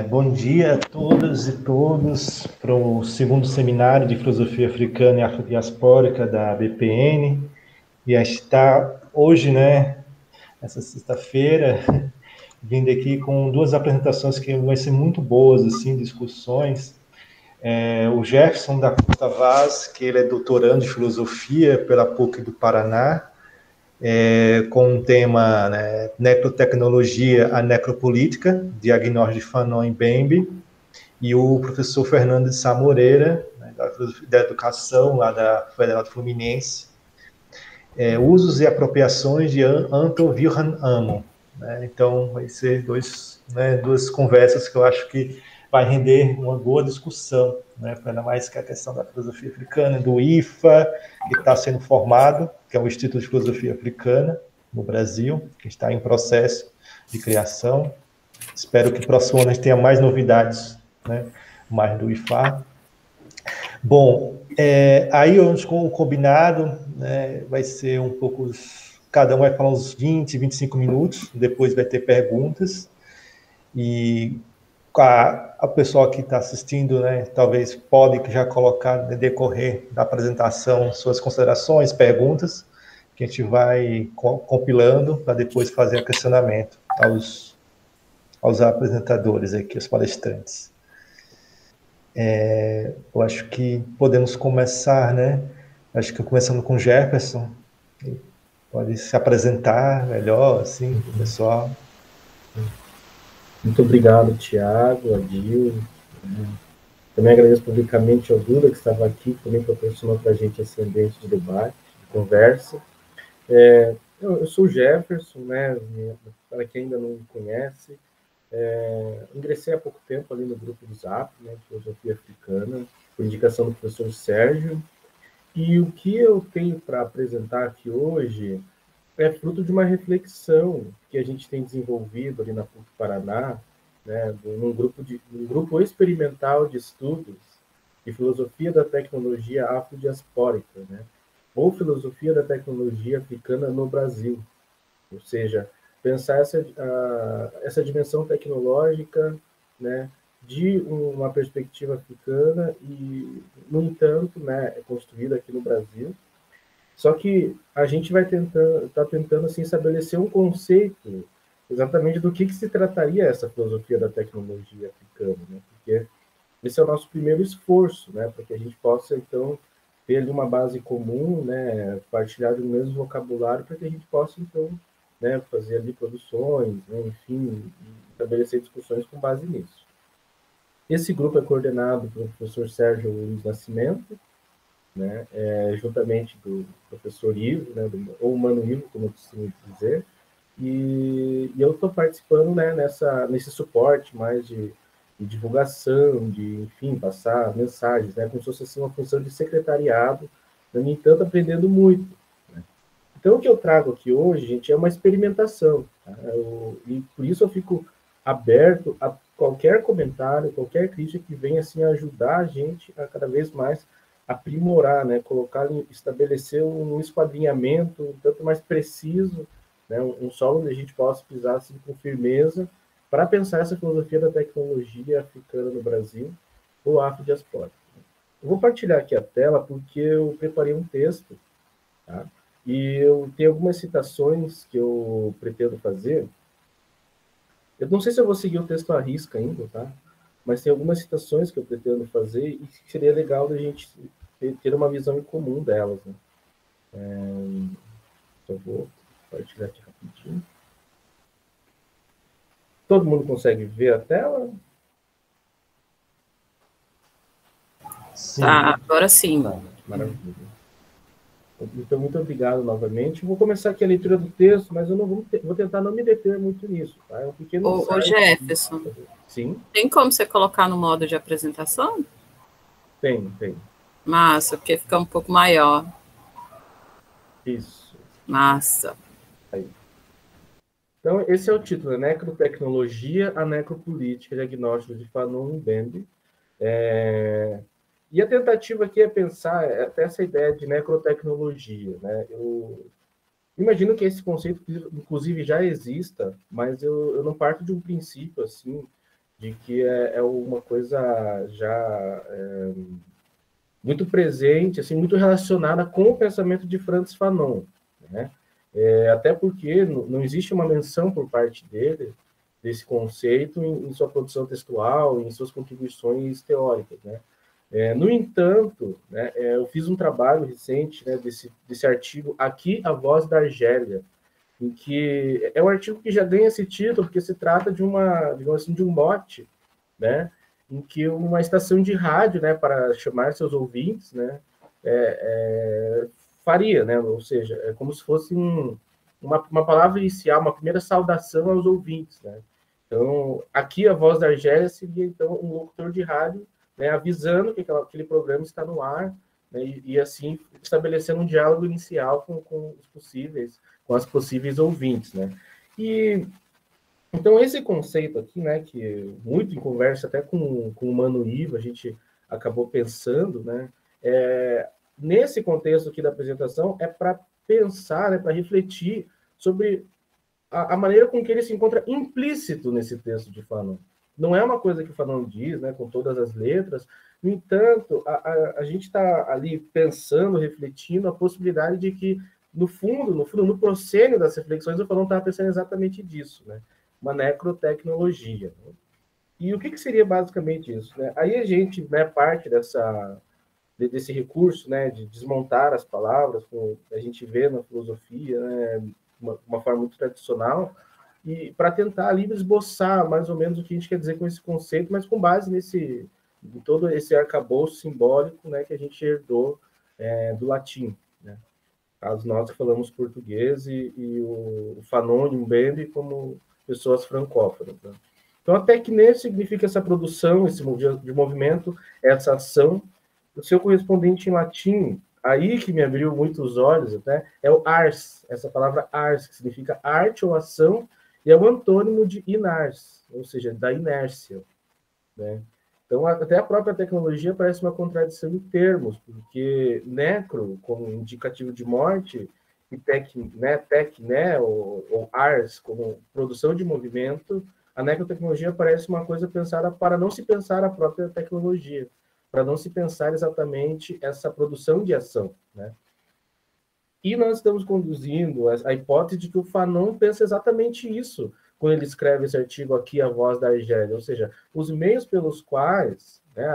Bom dia a todas e todos para o segundo seminário de Filosofia Africana e Afrodiaspórica da BPN. E está hoje, essa sexta-feira, vindo aqui com duas apresentações que vão ser muito boas, assim, discussões. O Jefferson da Costa Vaz, que ele é doutorando de Filosofia pela PUC do Paraná, com o tema Necrotecnologia, a Necropolítica, Diagnóstico de Fanon e Mbembe, e o professor Fernando de Sá Moreira, da Educação, lá da Federal do Fluminense, Usos e Apropriações de Anton Wilhelm Amo. Então, vai ser duas conversas que eu acho que vai render uma boa discussão, ainda mais que a questão da filosofia africana, do IFA, que está sendo formado, que é o Instituto de Filosofia Africana no Brasil, que está em processo de criação. Espero que próximo ano a gente tenha mais novidades, mais do IFA. Bom, aí o combinado, vai ser um pouco... Cada um vai falar uns 20, 25 minutos, depois vai ter perguntas, e a pessoa que está assistindo, talvez pode já colocar no decorrer da apresentação suas considerações, perguntas, que a gente vai compilando para depois fazer o questionamento aos apresentadores aqui, aos palestrantes. Eu acho que podemos começar, Acho que começando com o Jefferson, pode se apresentar melhor, assim, para o pessoal. Muito obrigado, Tiago, Adil. Também agradeço publicamente ao Duda, que estava aqui, também proporcionou para a gente esse ambiente de debate, de conversa. Eu sou o Jefferson, para quem ainda não me conhece, ingressei há pouco tempo ali no grupo do Zap, de Filosofia Africana, por indicação do professor Sérgio, e o que eu tenho para apresentar aqui hoje é fruto de uma reflexão que a gente tem desenvolvido ali na PUC Paraná, num grupo experimental de estudos de filosofia da tecnologia afrodiaspórica, ou filosofia da tecnologia africana no Brasil. Ou seja, pensar essa dimensão tecnológica, de uma perspectiva africana e, no entanto, é construída aqui no Brasil. Só que a gente está tentando assim, estabelecer um conceito exatamente do que se trataria essa filosofia da tecnologia africana, porque esse é o nosso primeiro esforço, para que a gente possa, então, ter ali uma base comum, partilhar do mesmo vocabulário, para que a gente possa, então, fazer ali produções, enfim, estabelecer discussões com base nisso. Esse grupo é coordenado pelo professor Sérgio Luiz Nascimento, juntamente do professor Ivo, ou Mano Ivo, como eu costumo dizer, e eu estou participando nesse suporte mais de divulgação, de, enfim, passar mensagens, como se fosse assim, uma função de secretariado, no entanto, aprendendo muito. Então, o que eu trago aqui hoje, gente, é uma experimentação, e por isso eu fico aberto a qualquer comentário, qualquer crítica que venha assim, ajudar a gente a cada vez mais aprimorar, estabelecer um esquadrinhamento um tanto mais preciso, um solo onde a gente possa pisar assim, com firmeza para pensar essa filosofia da tecnologia africana no Brasil ou afrodiaspórica. Eu vou partilhar aqui a tela porque eu preparei um texto, tá? E eu tenho algumas citações que eu pretendo fazer. Eu não sei se eu vou seguir o texto à risca ainda, tá? Mas tem algumas citações que eu pretendo fazer e que seria legal a gente ter uma visão em comum delas. Eu vou compartilhar aqui rapidinho. Todo mundo consegue ver a tela? Sim. Tá, agora sim. Tá, maravilha. Então, muito obrigado novamente. Vou começar aqui a leitura do texto, mas eu não vou tentar não me deter muito nisso. Tá? É um pequeno Ô Jefferson, sim? Tem como você colocar no modo de apresentação? Tem. Massa, porque fica um pouco maior. Isso. Massa. Aí. Então, esse é o título, Necrotecnologia, a Necropolítica, Diagnóstico de Fanon e Mbembe. E a tentativa aqui é pensar até essa ideia de necrotecnologia. Eu imagino que esse conceito, inclusive, já exista, mas eu não parto de um princípio assim, de que é uma coisa já muito presente, assim, muito relacionada com o pensamento de Frantz Fanon, né? Até porque não existe uma menção por parte dele desse conceito em sua produção textual, em suas contribuições teóricas, né? No entanto, né, eu fiz um trabalho recente, né, desse artigo Aqui a Voz da Argélia, em que é um artigo que já ganha esse título porque se trata de digamos assim, de um mote, né, em que uma estação de rádio, né, para chamar seus ouvintes, né, faria, né, ou seja, é como se fosse uma palavra inicial, uma primeira saudação aos ouvintes, né. Então, aqui a Voz da Argélia seria, então, um locutor de rádio, né, avisando que aquele programa está no ar, né, e assim estabelecendo um diálogo inicial com as possíveis ouvintes, né. E então esse conceito aqui, né, que muito em conversa até com o Mano Ivo a gente acabou pensando, né, nesse contexto aqui da apresentação é para pensar, né, para refletir sobre a maneira com que ele se encontra implícito nesse texto de Fanon. Não é uma coisa que o Fanon diz, né, com todas as letras. No entanto, a gente está ali pensando, refletindo a possibilidade de que, no no proscênio das reflexões, o Fanon estava pensando exatamente disso, né? Uma necrotecnologia. Né? E o que seria basicamente isso? Né? Aí a gente, né, parte desse recurso, né, de desmontar as palavras, como a gente vê na filosofia, né, uma forma muito tradicional, e para tentar ali esboçar mais ou menos o que a gente quer dizer com esse conceito, mas com base em todo esse arcabouço simbólico, né, que a gente herdou do latim, né? Caso nós que falamos português e o Fanon e o Mbembe como pessoas francófonas. Né? Então, a tecne significa essa produção, esse de movimento, essa ação. O seu correspondente em latim, aí que me abriu muitos olhos, até, é o ars, essa palavra ars, que significa arte ou ação, e é o antônimo de inars, ou seja, da inércia. Né? Então, até a própria tecnologia parece uma contradição em termos, porque necro, como indicativo de morte, e tecne, ou ars, como produção de movimento, a necrotecnologia parece uma coisa pensada para não se pensar a própria tecnologia, para não se pensar exatamente essa produção de ação, né? E nós estamos conduzindo a hipótese de que o Fanon pensa exatamente isso, quando ele escreve esse artigo aqui, A Voz da Argélia, ou seja, os meios pelos quais, né,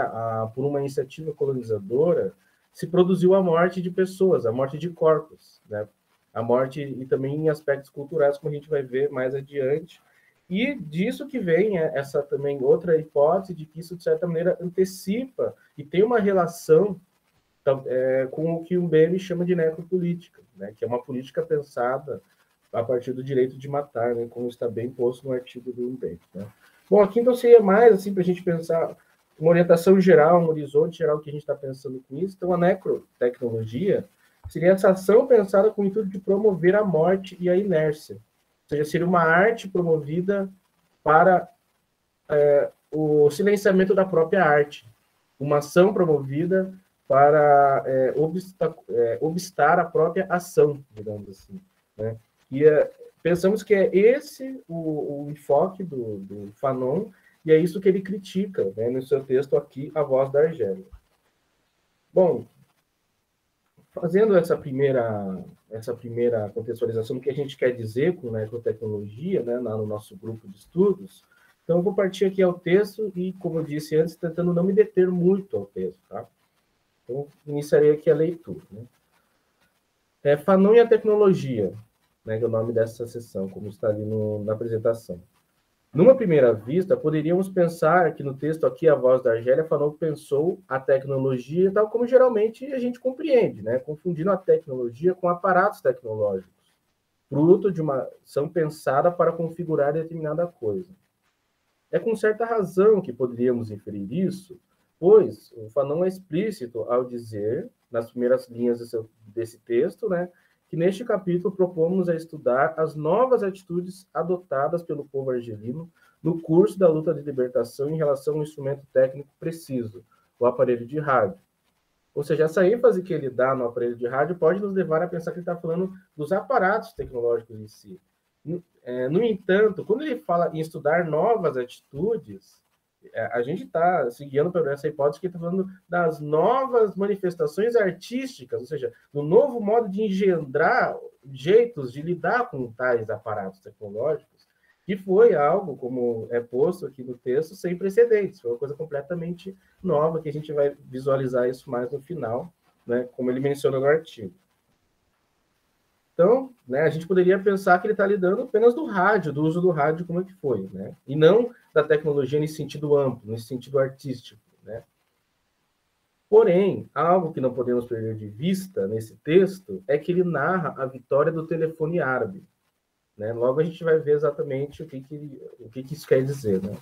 por uma iniciativa colonizadora, se produziu a morte de pessoas, a morte de corpos, né? A morte e também em aspectos culturais, como a gente vai ver mais adiante. E disso que vem essa também outra hipótese de que isso, de certa maneira, antecipa e tem uma relação com o que o Mbembe chama de necropolítica, né, que é uma política pensada a partir do direito de matar, né, como está bem posto no artigo do Mbembe. Né. Bom, aqui então seria mais assim, para a gente pensar uma orientação geral, um horizonte geral que a gente está pensando com isso. Então, a necrotecnologia seria essa ação pensada com o intuito de promover a morte e a inércia. Ou seja, seria uma arte promovida para o silenciamento da própria arte. Uma ação promovida para obstar a própria ação, digamos assim. Né? E pensamos que é esse o enfoque do Fanon, e é isso que ele critica, né, no seu texto aqui, A Voz da Argélia. Bom, fazendo essa primeira contextualização do que a gente quer dizer com necrotecnologia, né, no nosso grupo de estudos, então eu vou partir aqui ao texto e, como eu disse antes, tentando não me deter muito ao texto, tá? Então, iniciarei aqui a leitura. Né? Fanon e a tecnologia, né, que é o nome dessa sessão, como está ali na apresentação. Numa primeira vista, poderíamos pensar que no texto aqui, A Voz da Argélia, Fanon pensou a tecnologia tal como geralmente a gente compreende, né, confundindo a tecnologia com aparatos tecnológicos, fruto de uma ação pensada para configurar determinada coisa. É com certa razão que poderíamos inferir isso, pois o Fanon é explícito ao dizer, nas primeiras linhas desse texto, né, que neste capítulo propomos a estudar as novas atitudes adotadas pelo povo argelino no curso da luta de libertação em relação a um instrumento técnico preciso, o aparelho de rádio. Ou seja, essa ênfase que ele dá no aparelho de rádio pode nos levar a pensar que ele está falando dos aparatos tecnológicos em si. No entanto, quando ele fala em estudar novas atitudes, A gente está seguindo por essa hipótese que está falando das novas manifestações artísticas, ou seja, do novo modo de engendrar jeitos de lidar com tais aparatos tecnológicos, que foi algo, como é posto aqui no texto, sem precedentes. Foi uma coisa completamente nova, que a gente vai visualizar isso mais no final, né, como ele menciona no artigo. Então, né, a gente poderia pensar que ele está lidando apenas do rádio, do uso do rádio, como é que foi, né? E não da tecnologia nesse sentido amplo, nesse sentido artístico, né? Porém, algo que não podemos perder de vista nesse texto é que ele narra a vitória do telefone árabe, né? Logo a gente vai ver exatamente o que isso quer dizer, né?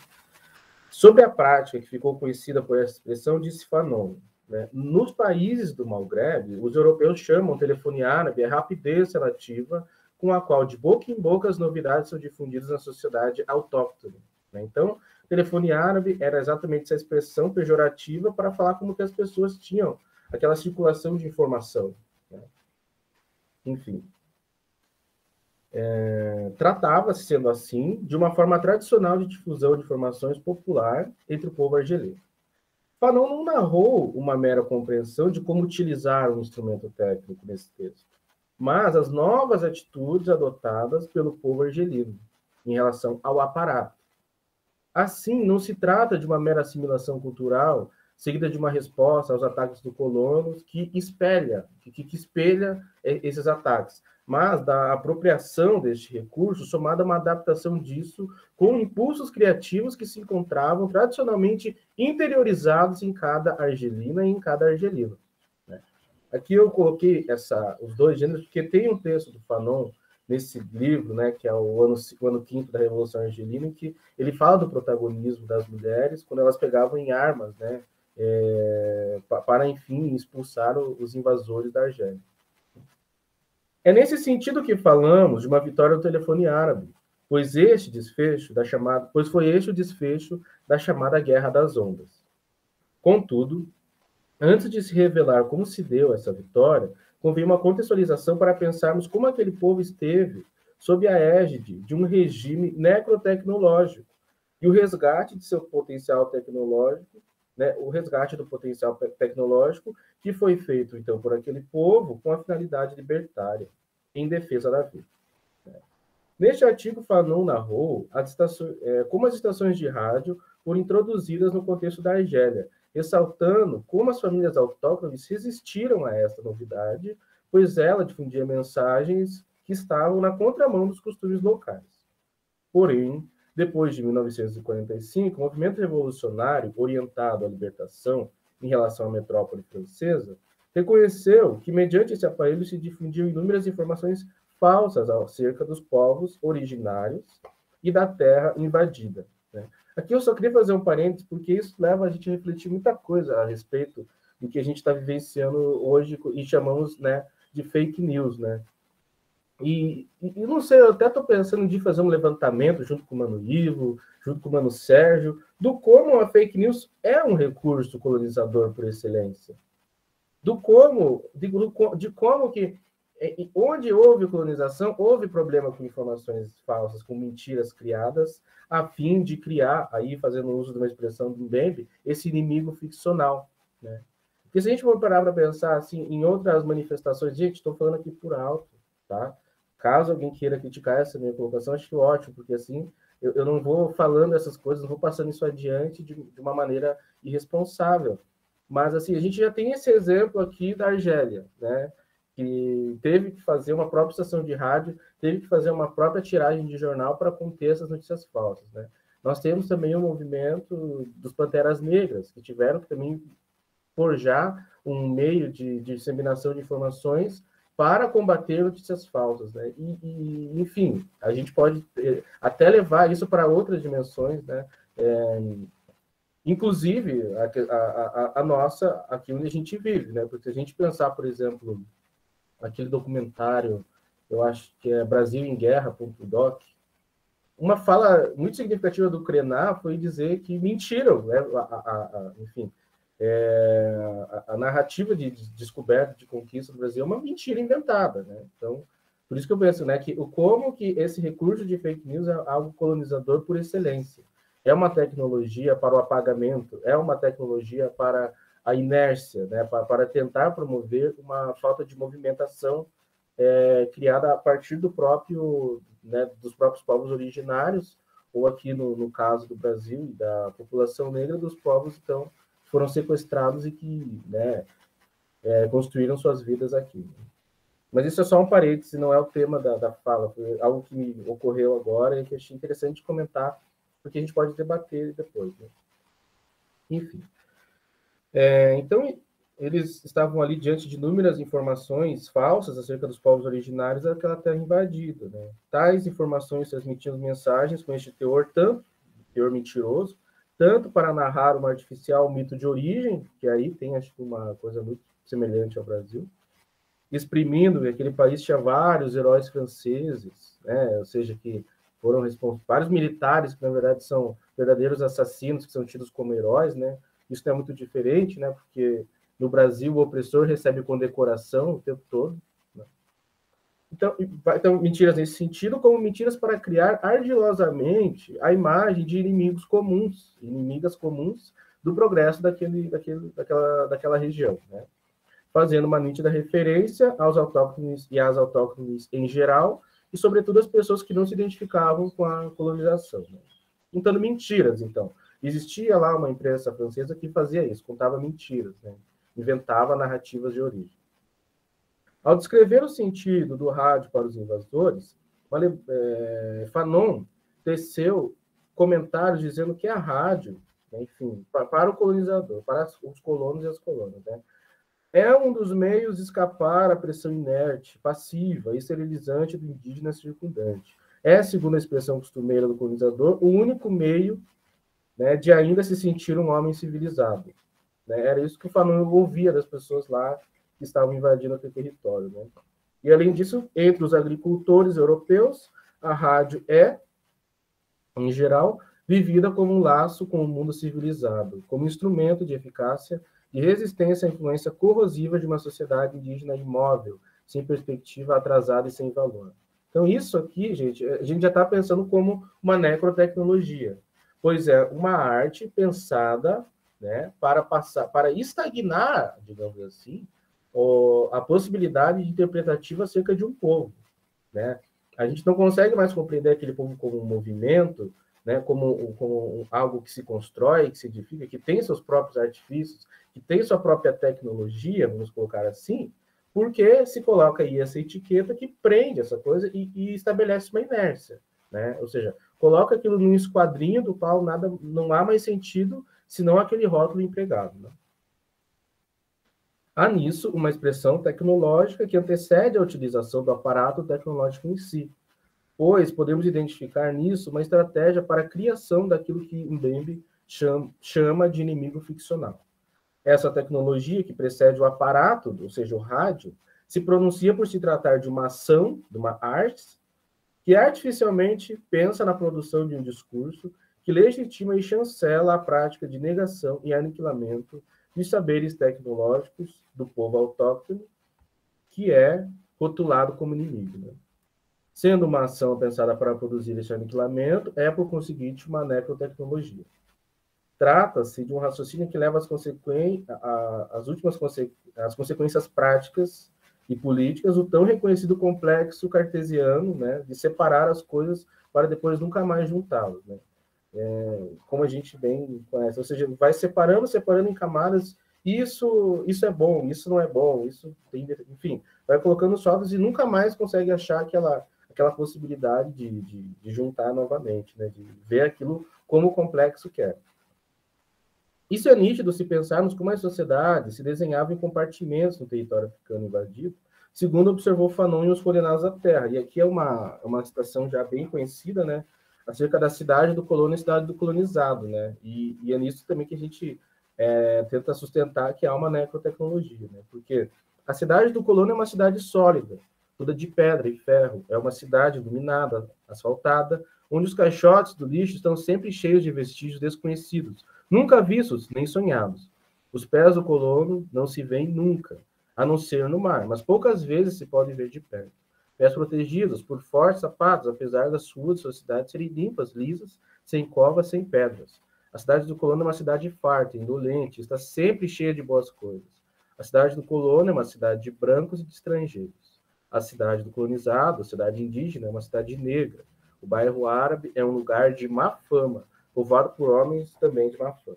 Sobre a prática que ficou conhecida por essa expressão, disse Fanon, né? Nos países do Maghreb, os europeus chamam o telefone árabe a rapidez relativa com a qual, de boca em boca, as novidades são difundidas na sociedade autóctone, né? Então, telefone árabe era exatamente essa expressão pejorativa para falar como que as pessoas tinham aquela circulação de informação, né? Enfim. Tratava-se, sendo assim, de uma forma tradicional de difusão de informações popular entre o povo argelino. Fanon não narrou uma mera compreensão de como utilizar um instrumento técnico nesse texto, mas as novas atitudes adotadas pelo povo argelino em relação ao aparato. Assim, não se trata de uma mera assimilação cultural seguida de uma resposta aos ataques do colonos que espelha esses ataques, mas da apropriação deste recurso, somada a uma adaptação disso com impulsos criativos que se encontravam tradicionalmente interiorizados em cada argelina e em cada argelino, né? Aqui eu coloquei os dois gêneros, porque tem um texto do Fanon nesse livro, né, que é o ano quinto da Revolução Argelina, em que ele fala do protagonismo das mulheres quando elas pegavam em armas, né, para, enfim, expulsar os invasores da Argélia. É nesse sentido que falamos de uma vitória do telefone árabe, pois foi este o desfecho da chamada Guerra das Ondas. Contudo, antes de se revelar como se deu essa vitória, convém uma contextualização para pensarmos como aquele povo esteve sob a égide de um regime necrotecnológico e o resgate de seu potencial tecnológico, né, o resgate do potencial tecnológico que foi feito, então, por aquele povo com a finalidade libertária, em defesa da vida. Neste artigo, Fanon narrou como as estações de rádio foram introduzidas no contexto da Argélia, ressaltando como as famílias autóctones resistiram a esta novidade, pois ela difundia mensagens que estavam na contramão dos costumes locais. Porém, depois de 1945, o movimento revolucionário orientado à libertação em relação à metrópole francesa reconheceu que, mediante esse aparelho, se difundiam inúmeras informações falsas acerca dos povos originários e da terra invadida, né? Aqui eu só queria fazer um parênteses, porque isso leva a gente a refletir muita coisa a respeito do que a gente está vivenciando hoje e chamamos, né, de fake news, né? E não sei, eu até estou pensando de fazer um levantamento junto com o Mano Ivo, junto com o Mano Sérgio, do como a fake news é um recurso colonizador por excelência. De como que, onde houve colonização, houve problema com informações falsas, com mentiras criadas, a fim de criar, aí fazendo uso de uma expressão do Mbembe, esse inimigo ficcional, né? Porque se a gente for parar para pensar assim, em outras manifestações, gente, estou falando aqui por alto, tá? Caso alguém queira criticar essa minha colocação, acho que ótimo, porque assim, eu não vou falando essas coisas, não vou passando isso adiante de uma maneira irresponsável. Mas, assim, a gente já tem esse exemplo aqui da Argélia, né? Que teve que fazer uma própria estação de rádio, teve que fazer uma própria tiragem de jornal para conter essas notícias falsas, né? Nós temos também o movimento dos Panteras Negras, que tiveram que também forjar um meio de disseminação de informações para combater notícias falsas, né? Enfim, a gente pode até levar isso para outras dimensões, né? Inclusive a nossa, aqui onde a gente vive, né? Porque se a gente pensar, por exemplo, aquele documentário, eu acho que é Brasil em Guerra.doc, uma fala muito significativa do Krená foi dizer que mentiram, né? Enfim, a narrativa de descoberta, de conquista do Brasil é uma mentira inventada, né? Então, por isso que eu penso, né, como que esse recurso de fake news é algo colonizador por excelência. é uma tecnologia para o apagamento, é uma tecnologia para a inércia, né, para tentar promover uma falta de movimentação criada a partir do próprio, né, dos próprios povos originários, ou aqui no caso do Brasil e da população negra, dos povos então foram sequestrados e que, né, construíram suas vidas aqui. Mas isso é só um parêntese, não é o tema da fala, foi algo que me ocorreu agora e que achei interessante comentar, porque a gente pode debater depois, né? Enfim. Então, eles estavam ali diante de inúmeras informações falsas acerca dos povos originários daquela terra invadida, né? Tais informações transmitiam mensagens com este teor, tanto teor mentiroso, tanto para narrar uma artificial mito de origem, que aí tem, acho que, uma coisa muito semelhante ao Brasil, exprimindo que aquele país tinha vários heróis franceses, né? Ou seja, que foram responsáveis, vários militares que, na verdade, são verdadeiros assassinos, que são tidos como heróis, né? Isso não é muito diferente, né? Porque no Brasil o opressor recebe condecoração o tempo todo, né? Então, mentiras nesse sentido, como mentiras para criar ardilosamente a imagem de inimigos comuns, inimigas comuns do progresso daquela região, né? Fazendo uma nítida referência aos autóctones e às autóctones em geral, e, sobretudo, as pessoas que não se identificavam com a colonização, né? Contando mentiras, então. Existia lá uma imprensa francesa que fazia isso, contava mentiras, né? Inventava narrativas de origem. Ao descrever o sentido do rádio para os invasores, Fanon teceu comentários dizendo que a rádio, né, enfim, para o colonizador, para os colonos e as colônias, né, é um dos meios de escapar à pressão inerte, passiva e esterilizante do indígena circundante. É, segundo a expressão costumeira do colonizador, o único meio, né, de ainda se sentir um homem civilizado, né? Era isso que o Fanon ouvia das pessoas lá que estavam invadindo aquele território, né? E, além disso, entre os agricultores europeus, a rádio é, em geral, vivida como um laço com o mundo civilizado, como instrumento de eficácia e resistência à influência corrosiva de uma sociedade indígena imóvel, sem perspectiva, atrasada e sem valor. Então, isso aqui, gente, a gente já está pensando como uma necrotecnologia, pois é uma arte pensada, né, para estagnar, digamos assim, a possibilidade de interpretativa acerca de um povo, né? A gente não consegue mais compreender aquele povo como um movimento, né, como algo que se constrói, que se edifica, que tem seus próprios artifícios, que tem sua própria tecnologia, vamos colocar assim, porque se coloca aí essa etiqueta que prende essa coisa e estabelece uma inércia, né? Ou seja, coloca aquilo num esquadrinho do qual não há mais sentido senão aquele rótulo empregado, né? Há nisso uma expressão tecnológica que antecede a utilização do aparato tecnológico em si, pois podemos identificar nisso uma estratégia para a criação daquilo que Mbembe chama de inimigo ficcional. Essa tecnologia que precede o aparato, ou seja, o rádio, se pronuncia por se tratar de uma ação, de uma arte, que artificialmente pensa na produção de um discurso que legitima e chancela a prática de negação e aniquilamento dos saberes tecnológicos do povo autóctone, que é rotulado como inimigo, né? Sendo uma ação pensada para produzir esse aniquilamento, é, por conseguinte, uma necrotecnologia. Trata-se de um raciocínio que leva as consequências práticas e políticas, o tão reconhecido complexo cartesiano, né, de separar as coisas para depois nunca mais juntá-las, né? Como a gente bem conhece, ou seja, vai separando em camadas, isso é bom, isso não é bom, isso tem, enfim, vai colocando os ovos e nunca mais consegue achar aquela possibilidade de juntar novamente, né, de ver aquilo como o complexo que é. Isso é nítido se pensarmos como as sociedades se desenhavam em compartimentos no território africano invadido, segundo observou Fanon em Os Condenados à Terra. E aqui é uma citação já bem conhecida, né, acerca da cidade do colono e cidade do colonizado, né? E é nisso também que a gente tenta sustentar que há uma necrotecnologia, né? Porque a cidade do colono é uma cidade sólida, toda de pedra e ferro, é uma cidade iluminada, asfaltada, onde os caixotes do lixo estão sempre cheios de vestígios desconhecidos, nunca vistos nem sonhados. Os pés do colono não se veem nunca, a não ser no mar, mas poucas vezes se podem ver de perto. pés protegidos por fortes sapatos, apesar das ruas de sua cidade serem limpas, lisas, sem covas, sem pedras. A cidade do colono é uma cidade farta, indolente, está sempre cheia de boas coisas. A cidade do colono é uma cidade de brancos e de estrangeiros. A cidade do colonizado, a cidade indígena, é uma cidade negra. O bairro árabe é um lugar de má fama, povoado por homens também de má fama.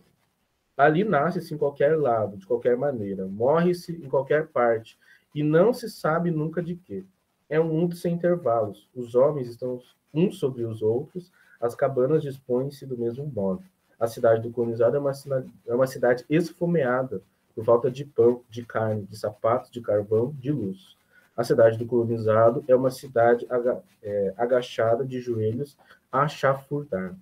Ali nasce-se em qualquer lado, de qualquer maneira, morre-se em qualquer parte, e não se sabe nunca de quê. É um mundo sem intervalos. Os homens estão uns sobre os outros, as cabanas dispõem-se do mesmo modo. A cidade do colonizado é uma cidade esfomeada, por falta de pão, de carne, de sapatos, de carvão, de luz. A cidade do colonizado é uma cidade agachada de joelhos a chafurdar.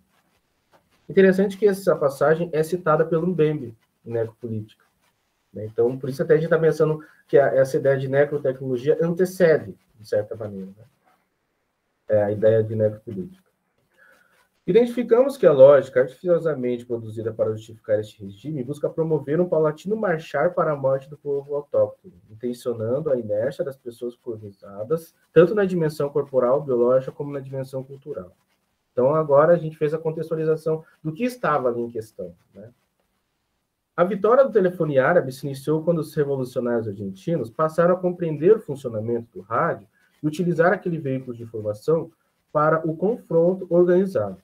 Interessante que essa passagem é citada pelo Mbembe, em Necropolítica. Então, por isso até a gente está pensando que essa ideia de necrotecnologia antecede, de certa maneira, né? A ideia de necropolítica. Identificamos que a lógica artificiosamente produzida para justificar este regime busca promover um paulatino marchar para a morte do povo autóctone, intencionando a inércia das pessoas colonizadas, tanto na dimensão corporal, biológica, como na dimensão cultural. Então, agora a gente fez a contextualização do que estava ali em questão, né? A vitória do telefone árabe se iniciou quando os revolucionários argentinos passaram a compreender o funcionamento do rádio e utilizar aquele veículo de informação para o confronto organizado.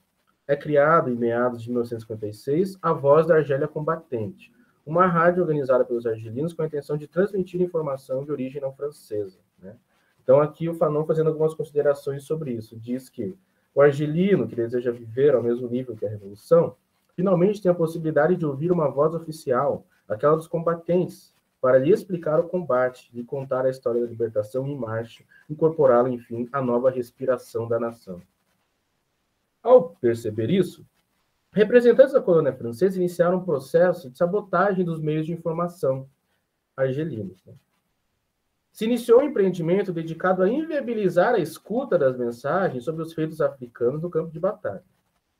É criado, em meados de 1956, a Voz da Argélia Combatente, uma rádio organizada pelos argelinos com a intenção de transmitir informação de origem não francesa, né? Então, aqui o Fanon fazendo algumas considerações sobre isso, diz que o argelino, que deseja viver ao mesmo nível que a Revolução, finalmente tem a possibilidade de ouvir uma voz oficial, aquela dos combatentes, para lhe explicar o combate, lhe contar a história da libertação em marcha, incorporá-la, enfim, à nova respiração da nação. Ao perceber isso, representantes da colônia francesa iniciaram um processo de sabotagem dos meios de informação argelinos, né? Se iniciou um empreendimento dedicado a inviabilizar a escuta das mensagens sobre os feitos africanos no campo de batalha.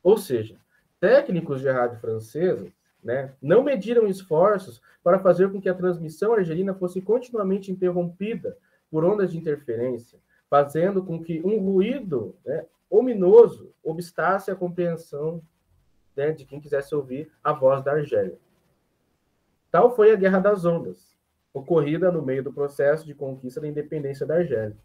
Ou seja, técnicos de rádio francesa, né, não mediram esforços para fazer com que a transmissão argelina fosse continuamente interrompida por ondas de interferência, fazendo com que um ruído, né, ominoso obstasse a compreensão, né, de quem quisesse ouvir a voz da Argélia. Tal foi a Guerra das Ondas, ocorrida no meio do processo de conquista da independência da Argélia.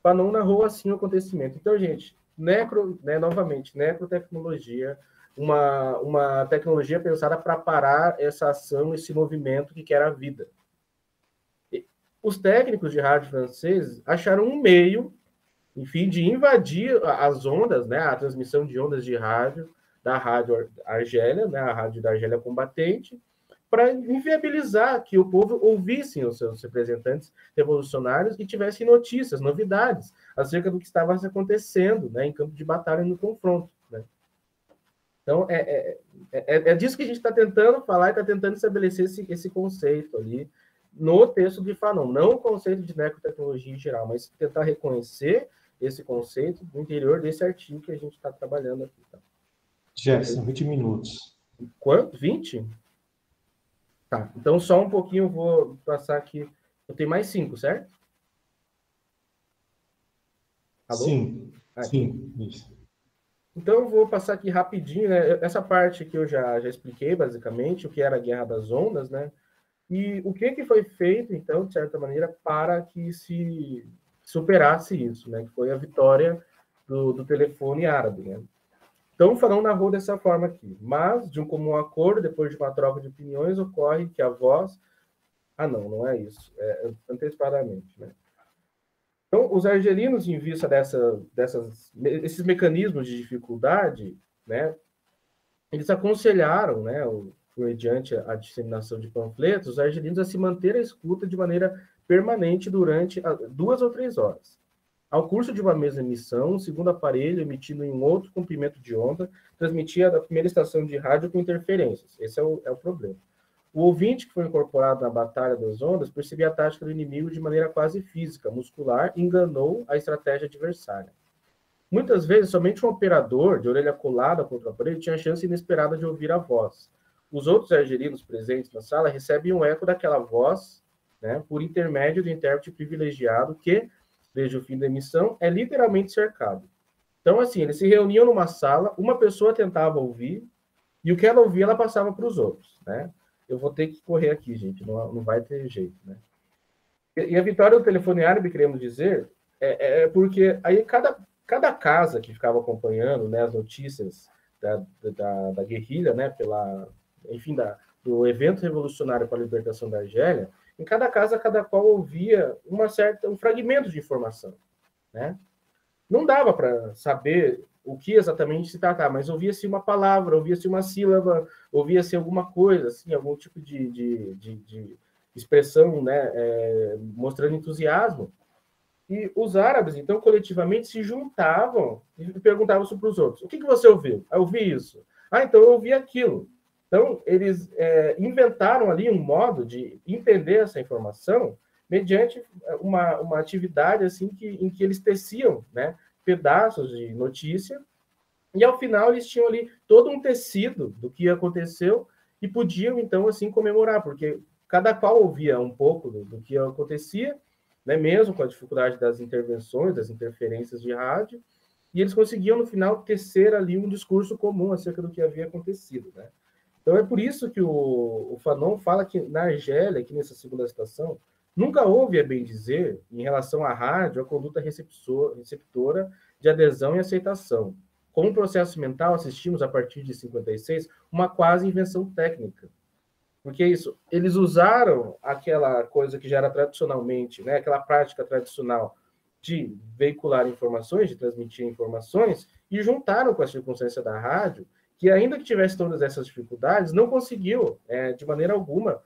Fanon narrou assim o acontecimento. Então, gente, novamente, necrotecnologia, uma tecnologia pensada para parar essa ação, esse movimento que quer a vida. Os técnicos de rádio franceses acharam um meio, enfim, de invadir as ondas, né, a transmissão de ondas de rádio, da Rádio Argélia, né, a Rádio da Argélia Combatente, para inviabilizar que o povo ouvisse os seus representantes revolucionários e tivesse notícias, novidades acerca do que estava acontecendo, né, em campo de batalha, no confronto, né? Então, é disso que a gente está tentando falar e está tentando estabelecer esse conceito ali no texto de Fanon, não o conceito de necrotecnologia em geral, mas tentar reconhecer esse conceito no interior desse artigo que a gente está trabalhando aqui. Tá? Jefferson, 20 minutos. Quanto? 20? Tá, então só um pouquinho eu vou passar aqui. Eu tenho mais 5, certo? Alô? Sim, aqui. sim, isso. Então eu vou passar aqui rapidinho, né? Essa parte que eu já expliquei, basicamente, o que era a Guerra das Ondas, né? E o que foi feito, então, de certa maneira, para que se superasse isso, né? Que foi a vitória do telefone árabe, né? Então, o Fanon narrou dessa forma aqui. Mas, de um comum acordo, depois de uma troca de opiniões, ocorre que a voz... Ah, não é isso. É antecipadamente, né? Então, os argelinos, em vista desses mecanismos de dificuldade, né, eles aconselharam, né, mediante a disseminação de panfletos, os argelinos a se manter à escuta de maneira permanente durante 2 ou 3 horas. Ao curso de uma mesma emissão, um segundo aparelho, emitindo em um outro comprimento de onda, transmitia da primeira estação de rádio com interferências. Esse é o problema. O ouvinte que foi incorporado na batalha das ondas percebia a tática do inimigo de maneira quase física, muscular, e enganou a estratégia adversária. Muitas vezes, somente um operador, de orelha colada contra o aparelho, tinha a chance inesperada de ouvir a voz. Os outros argelinos presentes na sala recebem um eco daquela voz, né, por intermédio do intérprete privilegiado que, veja o fim da emissão, é literalmente cercado. Então, assim, eles se reuniam numa sala, uma pessoa tentava ouvir, e o que ela ouvia, ela passava para os outros, né? Eu vou ter que correr aqui, gente, não vai ter jeito, né? E a vitória do telefone árabe, queremos dizer, porque aí cada casa que ficava acompanhando, né, as notícias da guerrilha, né, do evento revolucionário para a libertação da Argélia, em cada casa, cada qual ouvia um fragmento de informação, né? Não dava para saber o que exatamente se tratava, mas ouvia-se uma palavra, ouvia-se uma sílaba, ouvia-se alguma coisa, assim, algum tipo de expressão, né, mostrando entusiasmo. E os árabes, então, coletivamente se juntavam e perguntavam para os outros: o que você ouviu? Eu ouvi isso. Então eu ouvi aquilo. Então, eles inventaram ali um modo de entender essa informação mediante uma atividade assim em que eles teciam, né, pedaços de notícia, e ao final eles tinham ali todo um tecido do que aconteceu e podiam, então, assim, comemorar, porque cada qual ouvia um pouco do que acontecia, né, mesmo com a dificuldade das intervenções, das interferências de rádio, e eles conseguiam, no final, tecer ali um discurso comum acerca do que havia acontecido, né? Então, é por isso que o Fanon fala que na Argélia, aqui nessa segunda citação, nunca houve, a bem dizer, em relação à rádio, a conduta receptora de adesão e aceitação. Como processo mental, assistimos, a partir de 56, uma quase invenção técnica. Porque isso, eles usaram aquela coisa que já era tradicionalmente, né, aquela prática tradicional de veicular informações, de transmitir informações, e juntaram com a circunstância da rádio, que ainda que tivesse todas essas dificuldades, não conseguiu, de maneira alguma,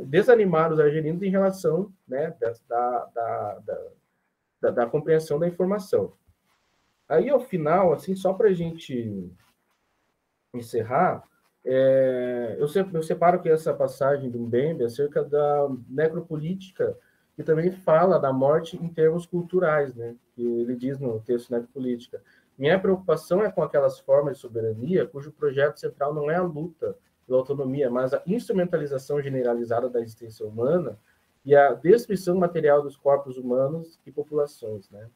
desanimar os argelinos em relação, né, da compreensão da informação. Aí, ao final, assim, só para a gente encerrar, eu separo aqui essa passagem do Mbembe acerca da necropolítica, que também fala da morte em termos culturais, né? Que ele diz no texto Necropolítica: minha preocupação é com aquelas formas de soberania cujo projeto central não é a luta pela autonomia, mas a instrumentalização generalizada da existência humana e a destruição material dos corpos humanos e populações, né?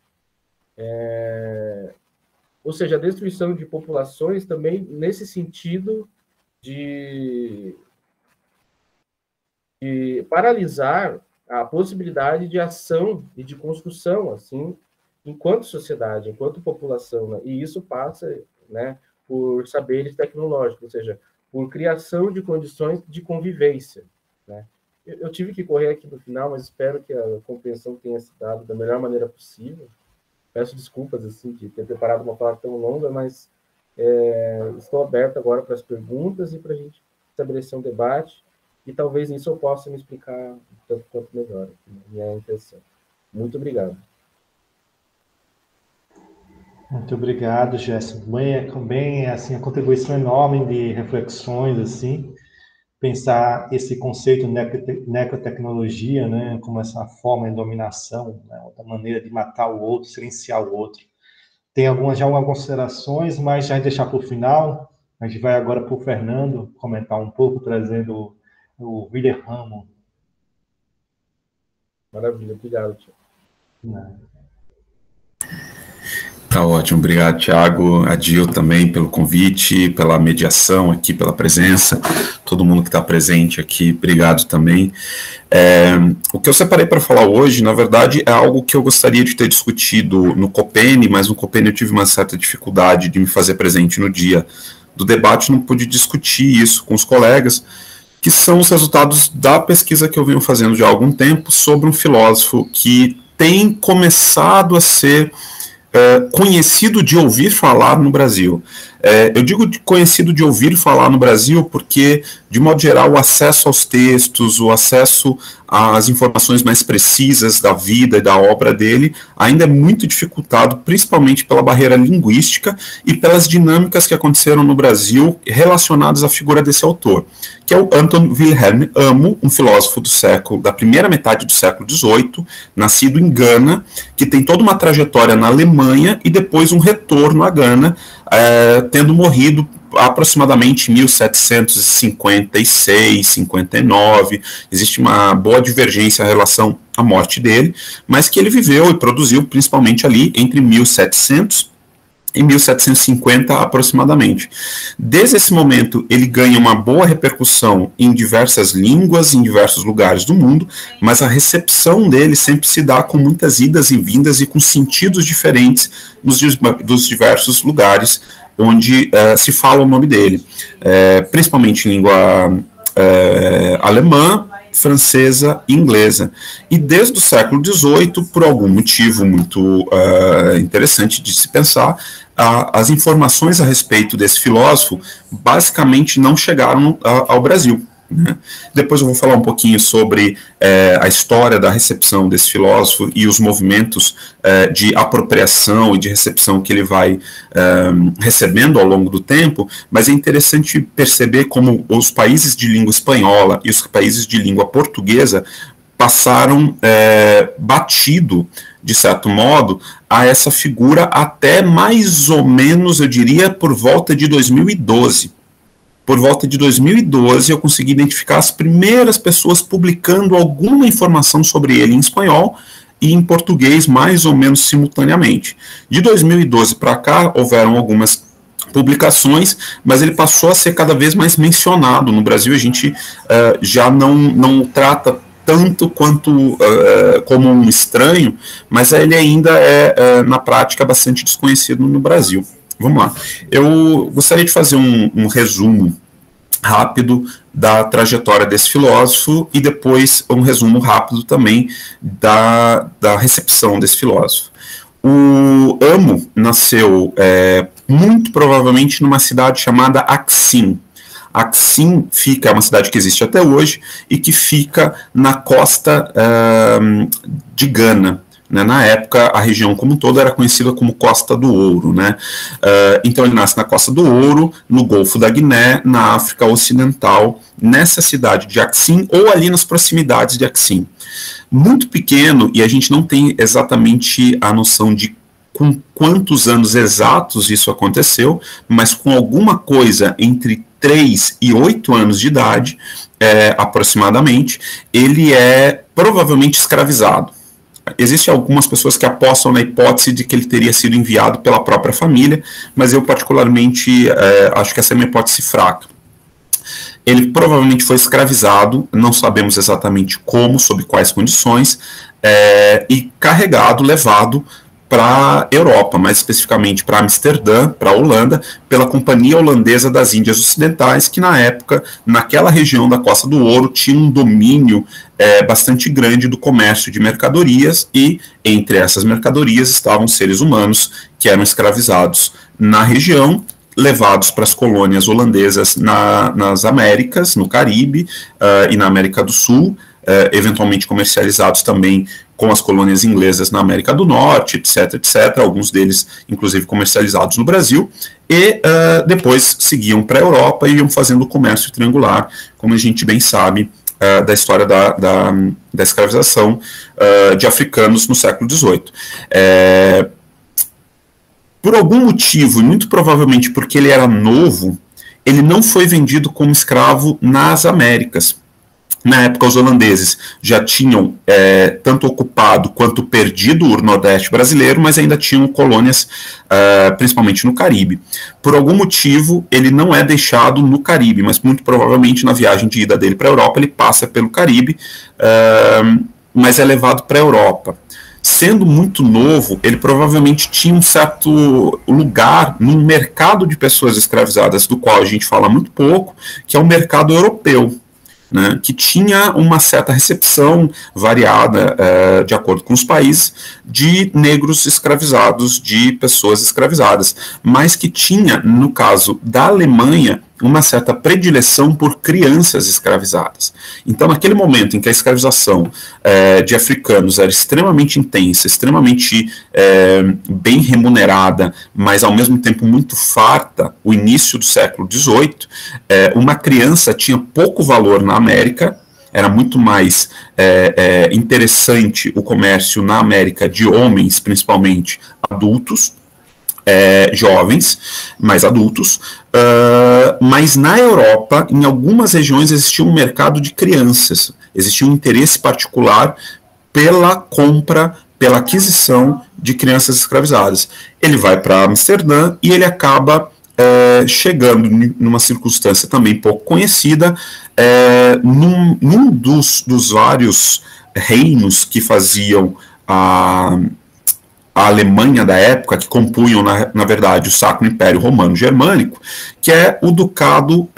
Ou seja, a destruição de populações também nesse sentido de paralisar a possibilidade de ação e de construção, assim, enquanto sociedade, enquanto população, né? E isso passa, né, por saberes tecnológicos, ou seja, por criação de condições de convivência, né? Eu tive que correr aqui no final, mas espero que a compreensão tenha se dado da melhor maneira possível. Peço desculpas, assim, de ter preparado uma palavra tão longa, mas estou aberto agora para as perguntas e para a gente estabelecer um debate, e talvez nisso eu possa me explicar tanto quanto melhor, minha intenção. Muito obrigado. Muito obrigado, Gerson. Bem, assim, a contribuição enorme de reflexões, assim, pensar esse conceito de necrotecnologia, né, como essa forma de dominação, né, outra maneira de matar o outro, silenciar o outro. Tem algumas considerações, mas já deixar para o final. A gente vai agora para o Fernando comentar um pouco, trazendo o Willer Ramo. Maravilha, obrigado, Tiago. Tá ótimo, obrigado, Tiago, Adil também pelo convite, pela mediação aqui, pela presença, todo mundo que está presente aqui, obrigado também. O que eu separei para falar hoje, na verdade, é algo que eu gostaria de ter discutido no Copene, mas no Copene eu tive uma certa dificuldade de me fazer presente no dia do debate, não pude discutir isso com os colegas, que são os resultados da pesquisa que eu venho fazendo já há algum tempo sobre um filósofo que tem começado a ser conhecido de ouvir falar no Brasil. Eu digo conhecido de ouvir falar no Brasil porque, de modo geral, o acesso aos textos, o acesso às informações mais precisas da vida e da obra dele ainda é muito dificultado, principalmente pela barreira linguística e pelas dinâmicas que aconteceram no Brasil relacionadas à figura desse autor, que é o Anton Wilhelm Amo, um filósofo da primeira metade do século XVIII, nascido em Gana, que tem toda uma trajetória na Alemanha e depois um retorno à Gana, tendo morrido aproximadamente em 1756, 59, existe uma boa divergência em relação à morte dele, mas que ele viveu e produziu principalmente ali entre 1700 em 1750 aproximadamente. Desde esse momento, ele ganha uma boa repercussão em diversas línguas, em diversos lugares do mundo, mas a recepção dele sempre se dá com muitas idas e vindas e com sentidos diferentes dos diversos lugares onde se fala o nome dele, principalmente em língua alemã, francesa e inglesa. E desde o século XVIII, por algum motivo muito interessante de se pensar, as informações a respeito desse filósofo basicamente não chegaram ao Brasil, né? Depois eu vou falar um pouquinho sobre a história da recepção desse filósofo e os movimentos de apropriação e de recepção que ele vai recebendo ao longo do tempo, mas é interessante perceber como os países de língua espanhola e os países de língua portuguesa passaram batido, de certo modo, a essa figura até mais ou menos, eu diria, por volta de 2012. Por volta de 2012, eu consegui identificar as primeiras pessoas publicando alguma informação sobre ele em espanhol e em português, mais ou menos simultaneamente. De 2012 para cá, houveram algumas publicações, mas ele passou a ser cada vez mais mencionado. No Brasil, a gente já não trata tanto quanto como um estranho, mas ele ainda na prática, bastante desconhecido no Brasil. Vamos lá. Eu gostaria de fazer um resumo rápido da trajetória desse filósofo e depois um resumo rápido também da recepção desse filósofo. O Amo nasceu muito provavelmente numa cidade chamada Axim. Axim é uma cidade que existe até hoje e que fica na costa de Gana. Né? Na época, a região como um todo era conhecida como Costa do Ouro. Né? Então ele nasce na Costa do Ouro, no Golfo da Guiné, na África Ocidental, nessa cidade de Axim, ou ali nas proximidades de Axim. Muito pequeno, e a gente não tem exatamente a noção de com quantos anos exatos isso aconteceu, mas com alguma coisa entre 3 e 8 anos de idade, aproximadamente, ele é provavelmente escravizado. Existem algumas pessoas que apostam na hipótese de que ele teria sido enviado pela própria família, mas eu particularmente acho que essa é uma hipótese fraca. Ele provavelmente foi escravizado, não sabemos exatamente como, sob quais condições, e carregado, levado para a Europa, mais especificamente para Amsterdã, para a Holanda, pela Companhia Holandesa das Índias Ocidentais, que na época, naquela região da Costa do Ouro, tinha um domínio bastante grande do comércio de mercadorias, e entre essas mercadorias estavam seres humanos que eram escravizados na região, levados para as colônias holandesas nas Américas, no Caribe e na América do Sul, eventualmente comercializados também com as colônias inglesas na América do Norte, etc., etc., alguns deles, inclusive, comercializados no Brasil, e depois seguiam para a Europa e iam fazendo o comércio triangular, como a gente bem sabe, da história da escravização de africanos no século XVIII. Por algum motivo, e muito provavelmente porque ele era novo, ele não foi vendido como escravo nas Américas. Na época, os holandeses já tinham tanto ocupado quanto perdido o Nordeste brasileiro, mas ainda tinham colônias, principalmente no Caribe. Por algum motivo, ele não é deixado no Caribe, mas muito provavelmente na viagem de ida dele para a Europa, ele passa pelo Caribe, mas é levado para a Europa. Sendo muito novo, ele provavelmente tinha um certo lugar num mercado de pessoas escravizadas, do qual a gente fala muito pouco, que é o mercado europeu. Né, que tinha uma certa recepção variada, de acordo com os países, de negros escravizados, de pessoas escravizadas, mas que tinha, no caso da Alemanha, uma certa predileção por crianças escravizadas. Então, naquele momento em que a escravização de africanos era extremamente intensa, extremamente bem remunerada, mas ao mesmo tempo muito farta, o início do século XVIII, uma criança tinha pouco valor na América. Era muito mais interessante o comércio na América de homens, principalmente adultos. jovens, mais adultos, mas na Europa, em algumas regiões, existia um mercado de crianças, existia um interesse particular pela compra, pela aquisição de crianças escravizadas. Ele vai para Amsterdã e ele acaba chegando numa circunstância também pouco conhecida, num dos vários reinos que faziam a Alemanha da época, que compunham, na verdade, o Sacro Império Romano Germânico, que é o Ducado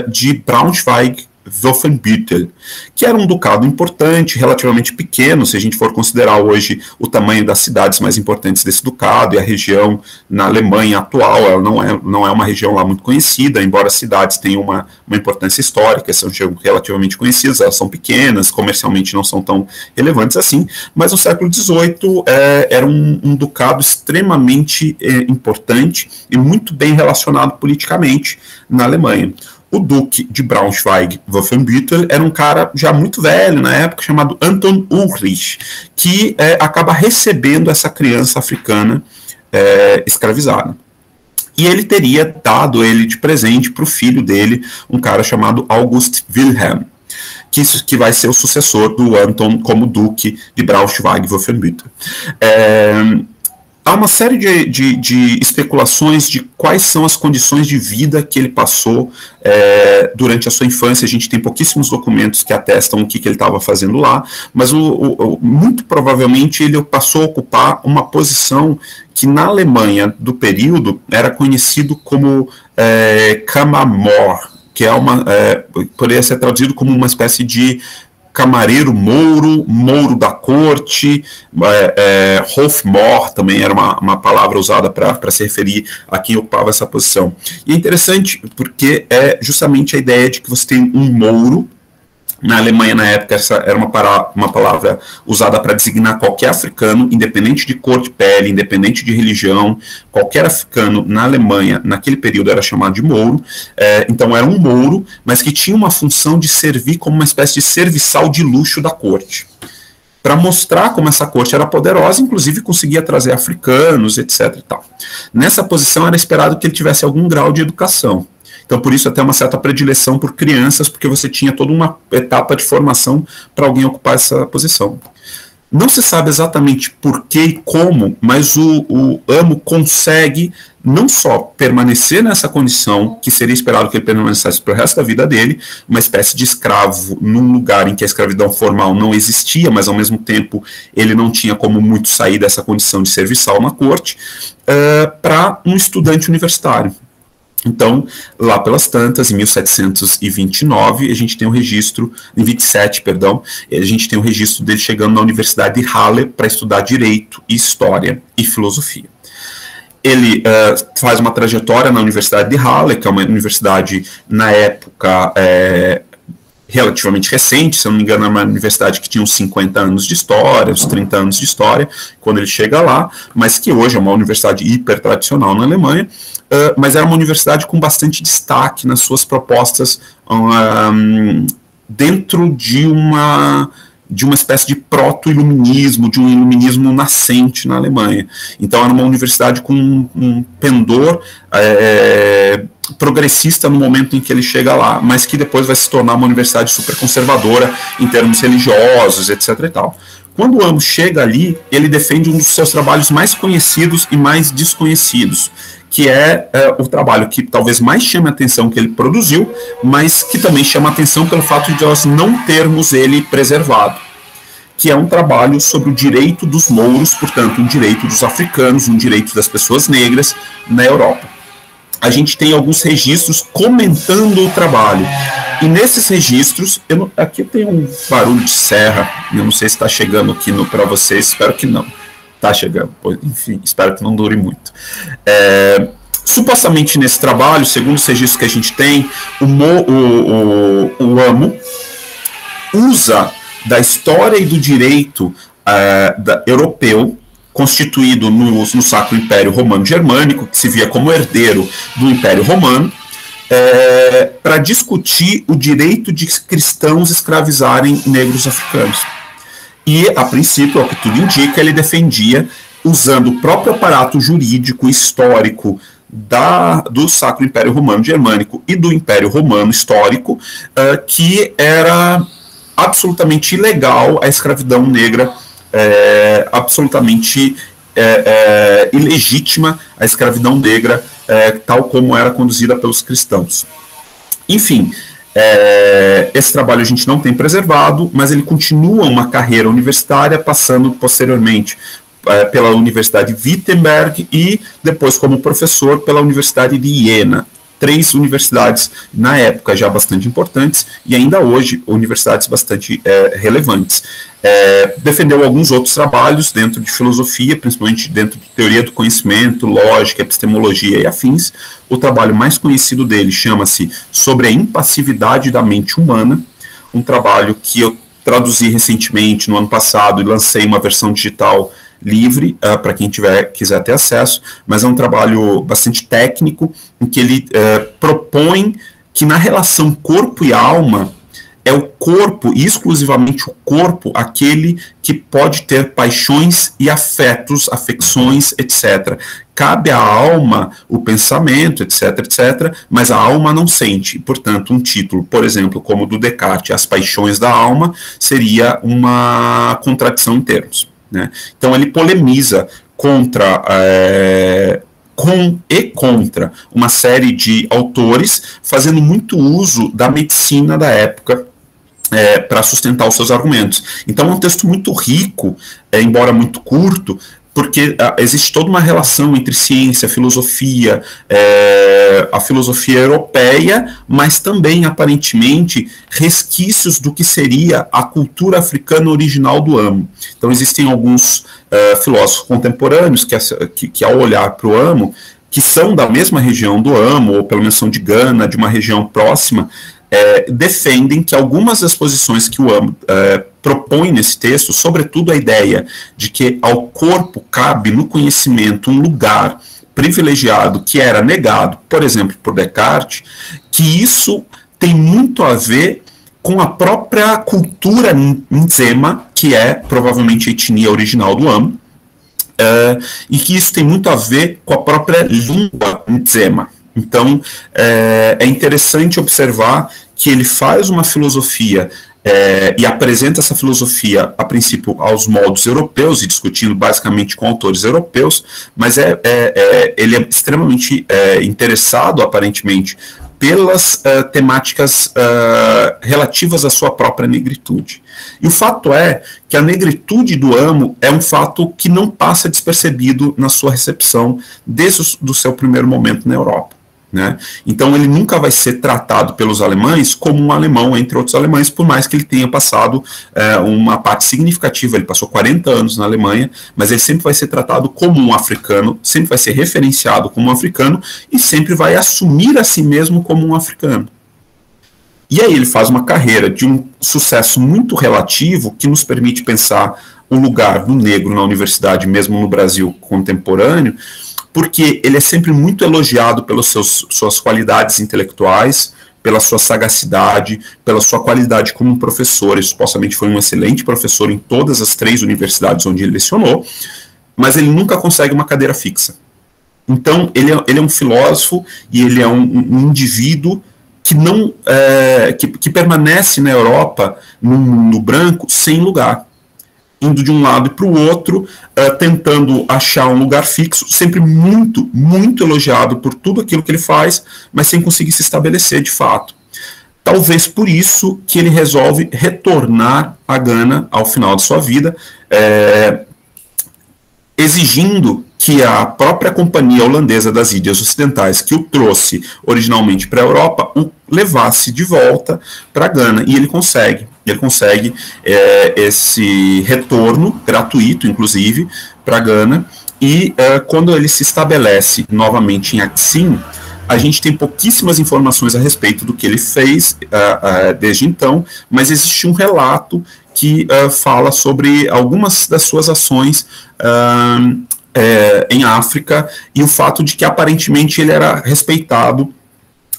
de Braunschweig-Wolfenbüttel, que era um ducado importante, relativamente pequeno, se a gente for considerar hoje o tamanho das cidades mais importantes desse ducado, e a região na Alemanha atual, ela não é uma região lá muito conhecida, embora as cidades tenham uma importância histórica, são relativamente conhecidas, elas são pequenas, comercialmente não são tão relevantes assim, mas no século XVIII era um ducado extremamente importante e muito bem relacionado politicamente na Alemanha. O duque de Braunschweig-Wolfenbüttel era um cara já muito velho na época, chamado Anton Ulrich, que acaba recebendo essa criança africana escravizada. E ele teria dado ele de presente para o filho dele, um cara chamado August Wilhelm, que vai ser o sucessor do Anton como duque de Braunschweig-Wolfenbüttel. Há uma série de especulações de quais são as condições de vida que ele passou durante a sua infância. A gente tem pouquíssimos documentos que atestam o que ele estava fazendo lá, mas muito provavelmente ele passou a ocupar uma posição que na Alemanha do período era conhecido como Kammermohr, que poderia ser traduzido como uma espécie de camareiro mouro da corte, Hofmohr também era uma palavra usada para se referir a quem ocupava essa posição. E é interessante porque é justamente a ideia de que você tem um mouro. Na Alemanha, na época, essa era uma palavra usada para designar qualquer africano, independente de cor de pele, independente de religião. Qualquer africano na Alemanha, naquele período, era chamado de mouro. Então, era um mouro, mas que tinha uma função de servir como uma espécie de serviçal de luxo da corte. Para mostrar como essa corte era poderosa, inclusive conseguia trazer africanos, etc. e tal. Nessa posição, era esperado que ele tivesse algum grau de educação. Então, por isso, até uma certa predileção por crianças, porque você tinha toda uma etapa de formação para alguém ocupar essa posição. Não se sabe exatamente por que e como, mas o amo consegue não só permanecer nessa condição, que seria esperado que ele permanecesse para o resto da vida dele, uma espécie de escravo num lugar em que a escravidão formal não existia, mas ao mesmo tempo ele não tinha como muito sair dessa condição de serviçal na corte, para um estudante universitário. Então, lá pelas tantas, em 1729, a gente tem um registro, em 27, perdão, a gente tem um registro dele chegando na Universidade de Halle para estudar Direito, História e Filosofia. Ele faz uma trajetória na Universidade de Halle, que é uma universidade, na época, relativamente recente, se eu não me engano, é uma universidade que tinha uns 50 anos de história, uns 30 anos de história, quando ele chega lá, mas que hoje é uma universidade hiper tradicional na Alemanha, mas era uma universidade com bastante destaque nas suas propostas dentro de uma espécie de proto-iluminismo, de um iluminismo nascente na Alemanha. Então era uma universidade com um pendor progressista no momento em que ele chega lá, mas que depois vai se tornar uma universidade super conservadora em termos religiosos, etc. e tal. Quando o Amos chega ali, ele defende um dos seus trabalhos mais conhecidos e mais desconhecidos, que é o trabalho que talvez mais chame a atenção que ele produziu, mas que também chama a atenção pelo fato de nós não termos ele preservado, que é um trabalho sobre o direito dos mouros, portanto, um direito dos africanos, um direito das pessoas negras na Europa. A gente tem alguns registros comentando o trabalho, e nesses registros, aqui tem um barulho de serra, eu não sei se está chegando aqui para vocês, espero que não. Está chegando, enfim, espero que não dure muito. Supostamente nesse trabalho, segundo os registros que a gente tem, o Amo usa da história e do direito europeu, constituído no Sacro Império Romano Germânico, que se via como herdeiro do Império Romano, para discutir o direito de cristãos escravizarem negros africanos. E, a princípio, ao que tudo indica, ele defendia usando o próprio aparato jurídico histórico do Sacro Império Romano Germânico e do Império Romano Histórico, que era absolutamente ilegal a escravidão negra, absolutamente ilegítima a escravidão negra, tal como era conduzida pelos cristãos. Enfim, esse trabalho a gente não tem preservado, mas ele continua uma carreira universitária, passando posteriormente pela Universidade de Wittenberg e depois como professor pela Universidade de Iena. 3 universidades, na época, já bastante importantes, e ainda hoje, universidades bastante relevantes. Defendeu alguns outros trabalhos dentro de filosofia, principalmente dentro de teoria do conhecimento, lógica, epistemologia e afins. O trabalho mais conhecido dele chama-se Sobre a Impassividade da Mente Humana, um trabalho que eu traduzi recentemente, no ano passado, e lancei uma versão digital livre, para quem quiser ter acesso, mas é um trabalho bastante técnico, em que ele propõe que na relação corpo e alma, é o corpo, e exclusivamente o corpo, aquele que pode ter paixões e afetos, afecções, etc. Cabe à alma o pensamento, etc., etc., mas a alma não sente. Portanto, um título, por exemplo, como o do Descartes, As Paixões da Alma, seria uma contradição em termos. Né? Então ele polemiza contra uma série de autores, fazendo muito uso da medicina da época para sustentar os seus argumentos. Então é um texto muito rico, embora muito curto, porque existe toda uma relação entre ciência, filosofia, a filosofia europeia, mas também, aparentemente, resquícios do que seria a cultura africana original do Amo. Então, existem alguns filósofos contemporâneos que ao olhar para o Amo, que são da mesma região do Amo, ou pelo menos são de Gana, de uma região próxima, defendem que algumas das posições que o Amo propõe nesse texto, sobretudo a ideia de que ao corpo cabe no conhecimento um lugar privilegiado que era negado, por exemplo, por Descartes, que isso tem muito a ver com a própria cultura Nzema, que é provavelmente a etnia original do Amo, e que isso tem muito a ver com a própria língua Nzema. Então, é interessante observar que ele faz uma filosofia e apresenta essa filosofia, a princípio, aos moldes europeus, e discutindo basicamente com autores europeus, mas ele é extremamente interessado, aparentemente, pelas temáticas relativas à sua própria negritude. E o fato é que a negritude do Amo é um fato que não passa despercebido na sua recepção desde o seu primeiro momento na Europa. Né? Então ele nunca vai ser tratado pelos alemães como um alemão entre outros alemães, por mais que ele tenha passado uma parte significativa, ele passou 40 anos na Alemanha, mas ele sempre vai ser tratado como um africano, sempre vai ser referenciado como um africano e sempre vai assumir a si mesmo como um africano. E aí ele faz uma carreira de um sucesso muito relativo que nos permite pensar o lugar do negro na universidade, mesmo no Brasil contemporâneo, porque ele é sempre muito elogiado pelas suas qualidades intelectuais, pela sua sagacidade, pela sua qualidade como um professor. Ele supostamente foi um excelente professor em todas as 3 universidades onde ele lecionou, mas ele nunca consegue uma cadeira fixa. Então, ele é um filósofo e ele é um indivíduo que não que permanece na Europa, no mundo branco, sem lugar, indo de um lado para o outro, tentando achar um lugar fixo, sempre muito, muito elogiado por tudo aquilo que ele faz, mas sem conseguir se estabelecer de fato. Talvez por isso que ele resolve retornar a Gana ao final de sua vida, exigindo que a própria Companhia Holandesa das Índias Ocidentais, que o trouxe originalmente para a Europa, o levasse de volta para Gana, e ele consegue. Ele consegue esse retorno, gratuito inclusive, para Gana, e quando ele se estabelece novamente em Axim, a gente tem pouquíssimas informações a respeito do que ele fez desde então, mas existe um relato que fala sobre algumas das suas ações em África, e o fato de que aparentemente ele era respeitado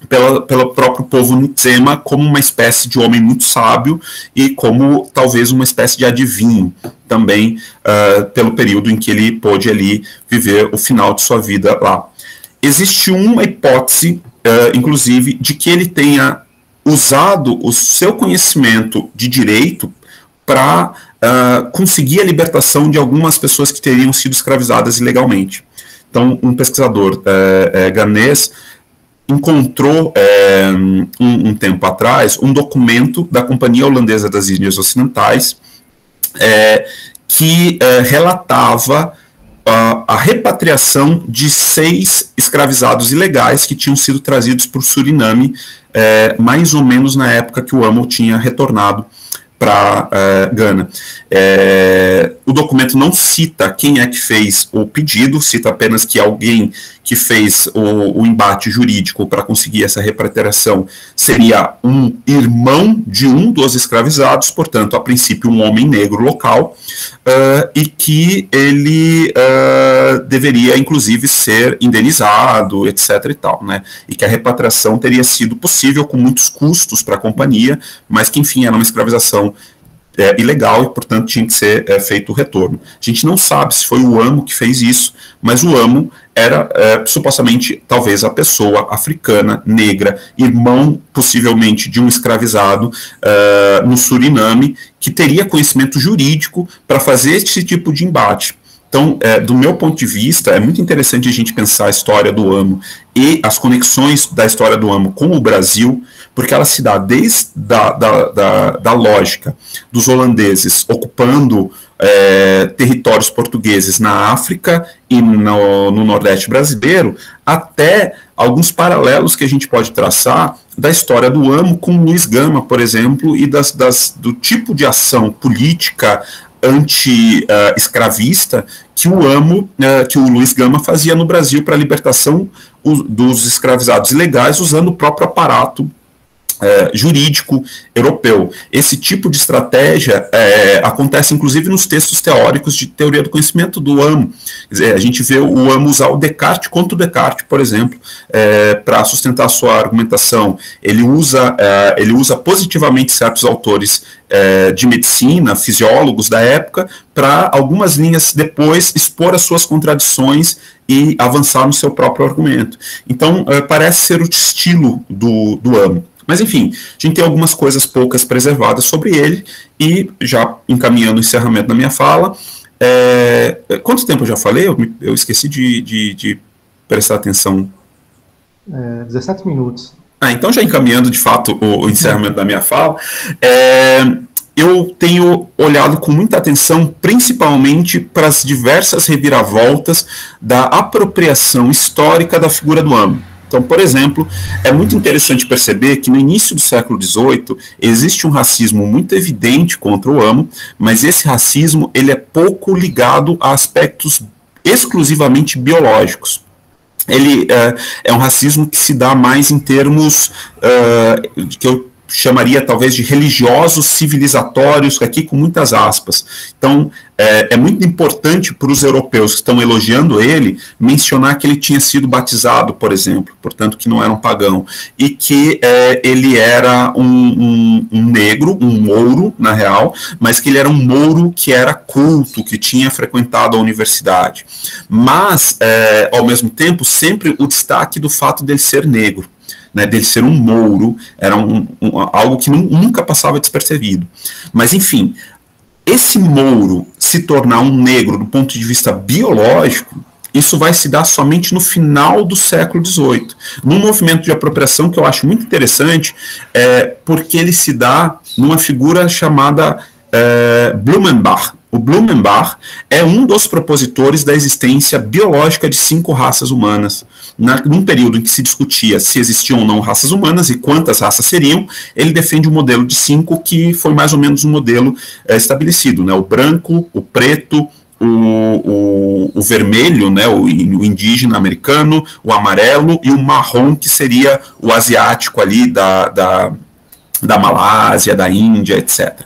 pelo próprio povo Nzema como uma espécie de homem muito sábio e como talvez uma espécie de adivinho também, pelo período em que ele pôde ali viver o final de sua vida lá. Existe uma hipótese, inclusive, de que ele tenha usado o seu conhecimento de direito para conseguir a libertação de algumas pessoas que teriam sido escravizadas ilegalmente. Então, um pesquisador ganês encontrou, um tempo atrás, um documento da Companhia Holandesa das Índias Ocidentais que relatava a repatriação de 6 escravizados ilegais que tinham sido trazidos para o Suriname, mais ou menos na época que o Amo tinha retornado para Gana. O documento não cita quem é que fez o pedido, cita apenas que alguém que fez o embate jurídico para conseguir essa repatriação seria um irmão de um dos escravizados, portanto, a princípio, um homem negro local, e que ele deveria, inclusive, ser indenizado, etc. e tal, né? E que a repatriação teria sido possível com muitos custos para a companhia, mas que, enfim, era uma escravização ilegal e, portanto, tinha que ser feito o retorno. A gente não sabe se foi o Amo que fez isso, mas o Amo era supostamente talvez a pessoa africana, negra, irmão possivelmente de um escravizado no Suriname, que teria conhecimento jurídico para fazer esse tipo de embate. Então, do meu ponto de vista, é muito interessante a gente pensar a história do Amo e as conexões da história do Amo com o Brasil, porque ela se dá desde da lógica dos holandeses ocupando territórios portugueses na África e no Nordeste brasileiro, até alguns paralelos que a gente pode traçar da história do Amo com Luiz Gama, por exemplo, e do tipo de ação política anti-escravista que que o Luiz Gama fazia no Brasil para a libertação dos escravizados ilegais, usando o próprio aparato jurídico europeu. Esse tipo de estratégia acontece inclusive nos textos teóricos de teoria do conhecimento do Amo. Quer dizer, a gente vê o Amo usar o Descartes contra o Descartes, por exemplo, para sustentar a sua argumentação. Ele usa positivamente certos autores de medicina, fisiólogos da época, para algumas linhas depois expor as suas contradições e avançar no seu próprio argumento. Então, parece ser o estilo do Amo. Mas, enfim, a gente tem algumas coisas poucas preservadas sobre ele, e já encaminhando o encerramento da minha fala, quanto tempo eu já falei? Eu esqueci de prestar atenção. 17 minutos. Então, já encaminhando, de fato, o encerramento da minha fala, eu tenho olhado com muita atenção, principalmente para as diversas reviravoltas da apropriação histórica da figura do Amo. Então, por exemplo, é muito interessante perceber que no início do século XVIII existe um racismo muito evidente contra o Amo, mas esse racismo ele é pouco ligado a aspectos exclusivamente biológicos. Ele é um racismo que se dá mais em termos que eu chamaria talvez de religiosos civilizatórios, aqui com muitas aspas. Então, é muito importante para os europeus que estão elogiando ele, mencionar que ele tinha sido batizado, por exemplo, portanto que não era um pagão, e que ele era um negro, um mouro, na real, mas que ele era um mouro que era culto, que tinha frequentado a universidade. Mas, ao mesmo tempo, sempre o destaque do fato dele ser negro. Né, dele ser um mouro, era algo que nunca passava despercebido. Mas, enfim, esse mouro se tornar um negro do ponto de vista biológico, isso vai se dar somente no final do século XVIII, num movimento de apropriação que eu acho muito interessante, porque ele se dá numa figura chamada Blumenbach. O Blumenbach é um dos propositores da existência biológica de 5 raças humanas. Num período em que se discutia se existiam ou não raças humanas e quantas raças seriam, ele defende um modelo de 5 que foi mais ou menos um modelo estabelecido, né? O branco, o preto, o vermelho, né, o indígena americano, o amarelo e o marrom, que seria o asiático ali da Malásia, da Índia, etc.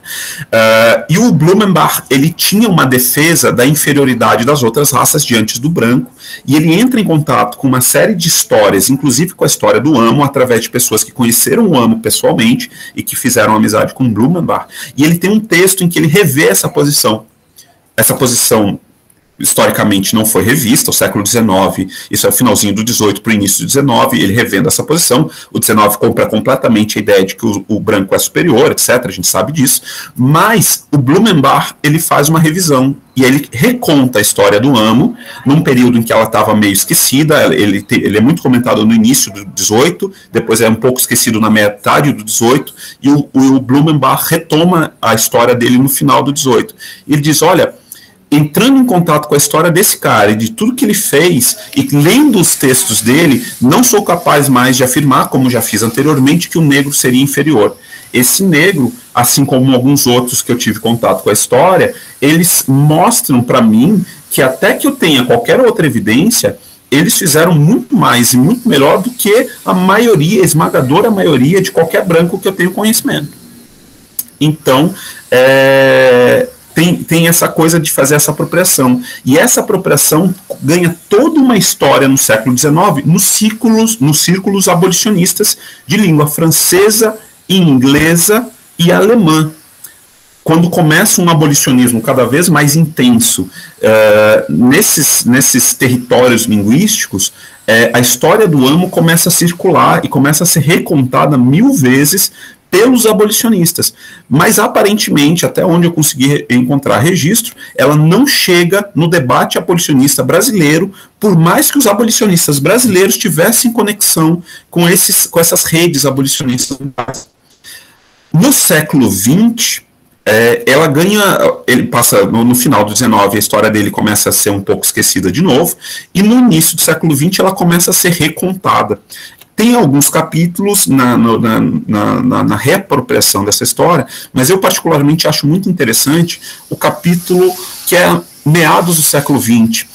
E o Blumenbach, ele tinha uma defesa da inferioridade das outras raças diante do branco, e ele entra em contato com uma série de histórias, inclusive com a história do Amo, através de pessoas que conheceram o Amo pessoalmente e que fizeram amizade com Blumenbach, e ele tem um texto em que ele revê essa posição. Essa posição historicamente não foi revista, o século XIX, isso é o finalzinho do XVIII para o início do XIX, ele revendo essa posição, o XIX compra completamente a ideia de que o branco é superior, etc., a gente sabe disso, mas o Blumenbach, ele faz uma revisão, e ele reconta a história do Amo, num período em que ela estava meio esquecida, ele é muito comentado no início do XVIII, depois é um pouco esquecido na metade do XVIII, e o Blumenbach retoma a história dele no final do XVIII. Ele diz, olha, entrando em contato com a história desse cara e de tudo que ele fez, e lendo os textos dele, não sou capaz mais de afirmar, como já fiz anteriormente, que o negro seria inferior. Esse negro, assim como alguns outros que eu tive contato com a história, eles mostram para mim que até que eu tenha qualquer outra evidência, eles fizeram muito mais e muito melhor do que a maioria, a esmagadora maioria de qualquer branco que eu tenho conhecimento. Então, tem essa coisa de fazer essa apropriação. E essa apropriação ganha toda uma história no século XIX nos círculos abolicionistas de língua francesa, inglesa e alemã. Quando começa um abolicionismo cada vez mais intenso nesses territórios linguísticos, a história do Amo começa a circular e começa a ser recontada 1000 vezes pelos abolicionistas, mas aparentemente, até onde eu consegui encontrar registro, ela não chega no debate abolicionista brasileiro, por mais que os abolicionistas brasileiros tivessem conexão com essas redes abolicionistas. No século XX, ela ganha, ele passa no final do XIX, a história dele começa a ser um pouco esquecida de novo, e no início do século XX ela começa a ser recontada. Tem alguns capítulos na reapropriação dessa história, mas eu particularmente acho muito interessante o capítulo que é meados do século XX.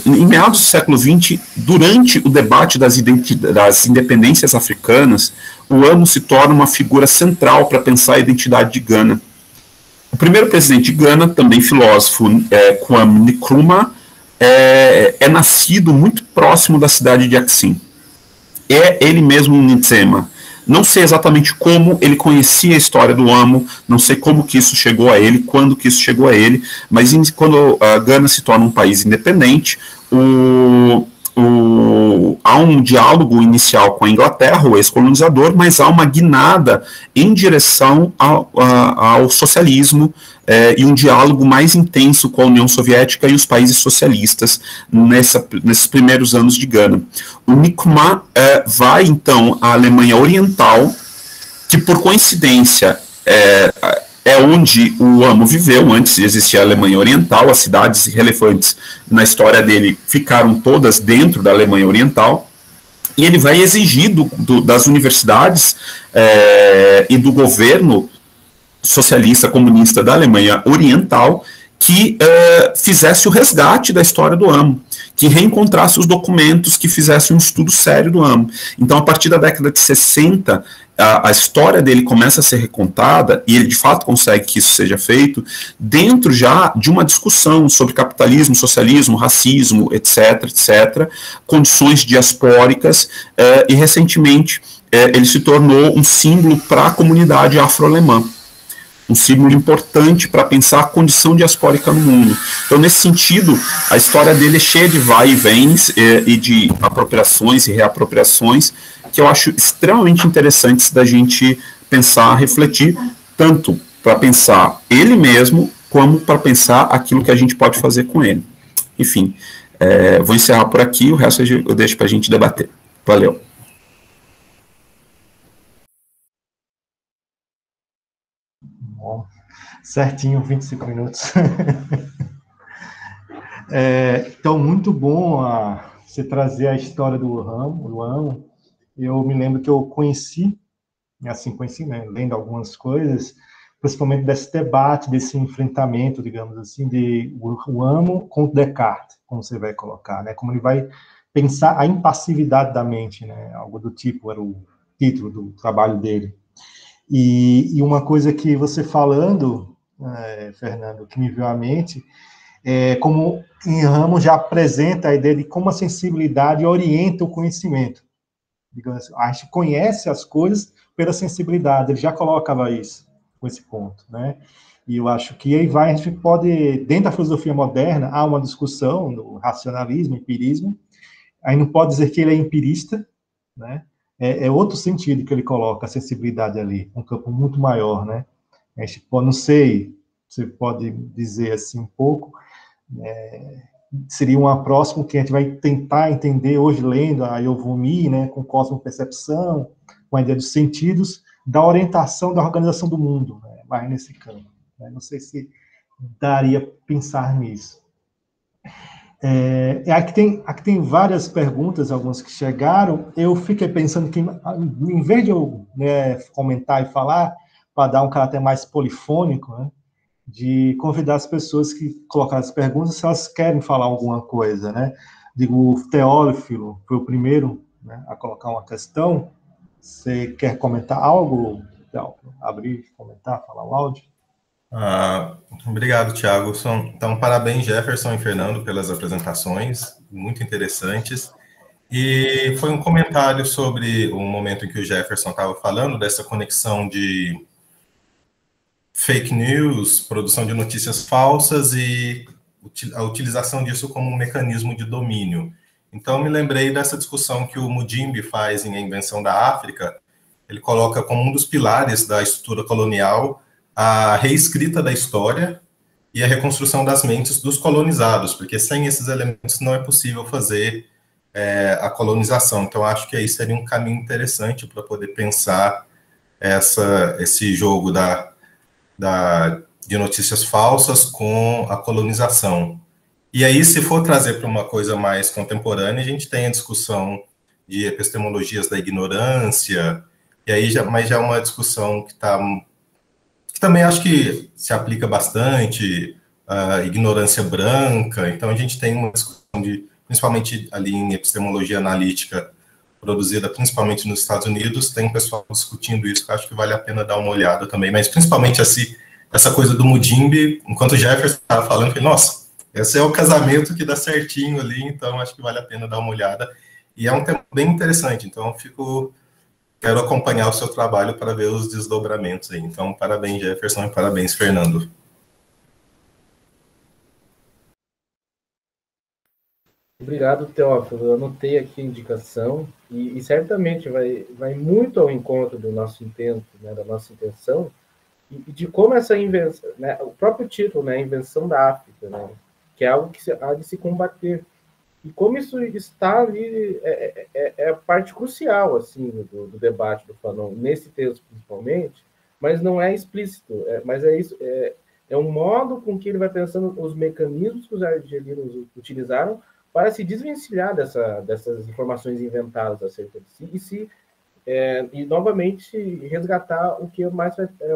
Em meados do século XX, durante o debate das independências africanas, o Amo se torna uma figura central para pensar a identidade de Gana. O primeiro presidente de Gana, também filósofo, Kwame Nkrumah, é nascido muito próximo da cidade de Axim. É ele mesmo um Ntsema. Não sei exatamente como ele conhecia a história do Amo, não sei como que isso chegou a ele, quando que isso chegou a ele, mas quando a Gana se torna um país independente, há um diálogo inicial com a Inglaterra, o ex-colonizador, mas há uma guinada em direção ao socialismo, e um diálogo mais intenso com a União Soviética e os países socialistas nesses primeiros anos de Gana. O Nkrumah vai, então, à Alemanha Oriental, que, por coincidência, é onde o Amo viveu antes de existir a Alemanha Oriental. As cidades relevantes na história dele ficaram todas dentro da Alemanha Oriental, e ele vai exigir das universidades e do governo socialista comunista da Alemanha Oriental que fizesse o resgate da história do Amo, que reencontrasse os documentos, que fizesse um estudo sério do Amo. Então, a partir da década de 60, a história dele começa a ser recontada, e ele de fato consegue que isso seja feito, dentro já de uma discussão sobre capitalismo, socialismo, racismo, etc., etc., condições diaspóricas, e recentemente ele se tornou um símbolo para a comunidade afro-alemã. Um símbolo importante para pensar a condição diaspórica no mundo. Então, nesse sentido, a história dele é cheia de vai e vens e de apropriações e reapropriações, que eu acho extremamente interessantes da gente pensar, refletir, tanto para pensar ele mesmo, como para pensar aquilo que a gente pode fazer com ele. Enfim, vou encerrar por aqui, o resto eu deixo para a gente debater. Valeu. Certinho, 25 minutos. Então, muito bom você trazer a história do Amo. Eu me lembro que eu conheci, né, lendo algumas coisas, principalmente desse debate, desse enfrentamento, digamos assim, de o Amo com o Descartes, como você vai colocar, né, como ele vai pensar a impassividade da mente, né, algo do tipo, era o título do trabalho dele. E uma coisa que você falando, Fernando, que me veio à mente, como em Ramos já apresenta a ideia de como a sensibilidade orienta o conhecimento. Digamos assim, a gente conhece as coisas pela sensibilidade, ele já colocava isso, com esse ponto, né? E eu acho que aí a gente pode, dentro da filosofia moderna, há uma discussão do racionalismo, empirismo, aí não pode dizer que ele é empirista, né? É outro sentido que ele coloca a sensibilidade ali, um campo muito maior, né? A gente pode, não sei, você pode dizer assim um pouco, seria uma próxima que a gente vai tentar entender hoje lendo a Yovoni, né, com cosmopercepção, com a ideia dos sentidos, da orientação da organização do mundo, né, mais nesse campo. Né? Não sei se daria pensar nisso. Aqui tem várias perguntas, algumas que chegaram. Eu fiquei pensando que, em vez de eu comentar e falar, para dar um caráter mais polifônico, né, de convidar as pessoas que colocaram as perguntas, se elas querem falar alguma coisa, né? Digo, o Teófilo foi o primeiro, né, a colocar uma questão. Você quer comentar algo, Teófilo? Abrir, comentar, falar o áudio? Obrigado, Thiago. Então, parabéns, Jefferson e Fernando, pelas apresentações, muito interessantes. E foi um comentário sobre o momento em que o Jefferson estava falando, dessa conexão de fake news, produção de notícias falsas e a utilização disso como um mecanismo de domínio. Então, me lembrei dessa discussão que o Mudimbe faz em A Invenção da África. Ele coloca como um dos pilares da estrutura colonial a reescrita da história e a reconstrução das mentes dos colonizados, porque sem esses elementos não é possível fazer a colonização. Então, acho que aí seria um caminho interessante para poder pensar esse jogo de notícias falsas com a colonização. E aí, se for trazer para uma coisa mais contemporânea, a gente tem a discussão de epistemologias da ignorância, e aí mas já é uma discussão que também acho que se aplica bastante, a ignorância branca. Então, a gente tem uma discussão principalmente ali em epistemologia analítica, produzida principalmente nos Estados Unidos, tem pessoal discutindo isso, que eu acho que vale a pena dar uma olhada também, mas principalmente essa coisa do Mudimbe, enquanto o Jefferson estava falando, eu falei, nossa, esse é o casamento que dá certinho ali, então acho que vale a pena dar uma olhada, e é um tema bem interessante, então quero acompanhar o seu trabalho para ver os desdobramentos aí. Então, parabéns, Jefferson, e parabéns, Fernando. Obrigado, Teófilo. Eu anotei aqui a indicação e certamente vai muito ao encontro do nosso intento, né, da nossa intenção, e de como essa invenção, né, o próprio título, né, a invenção da África, né, que é algo que há de se combater. E como isso está ali, é a parte crucial assim, do debate do Fanon, nesse texto principalmente, mas não é explícito, mas é um modo com que ele vai pensando os mecanismos que os argelinos utilizaram para se desvencilhar dessas informações inventadas acerca de si e novamente resgatar o que é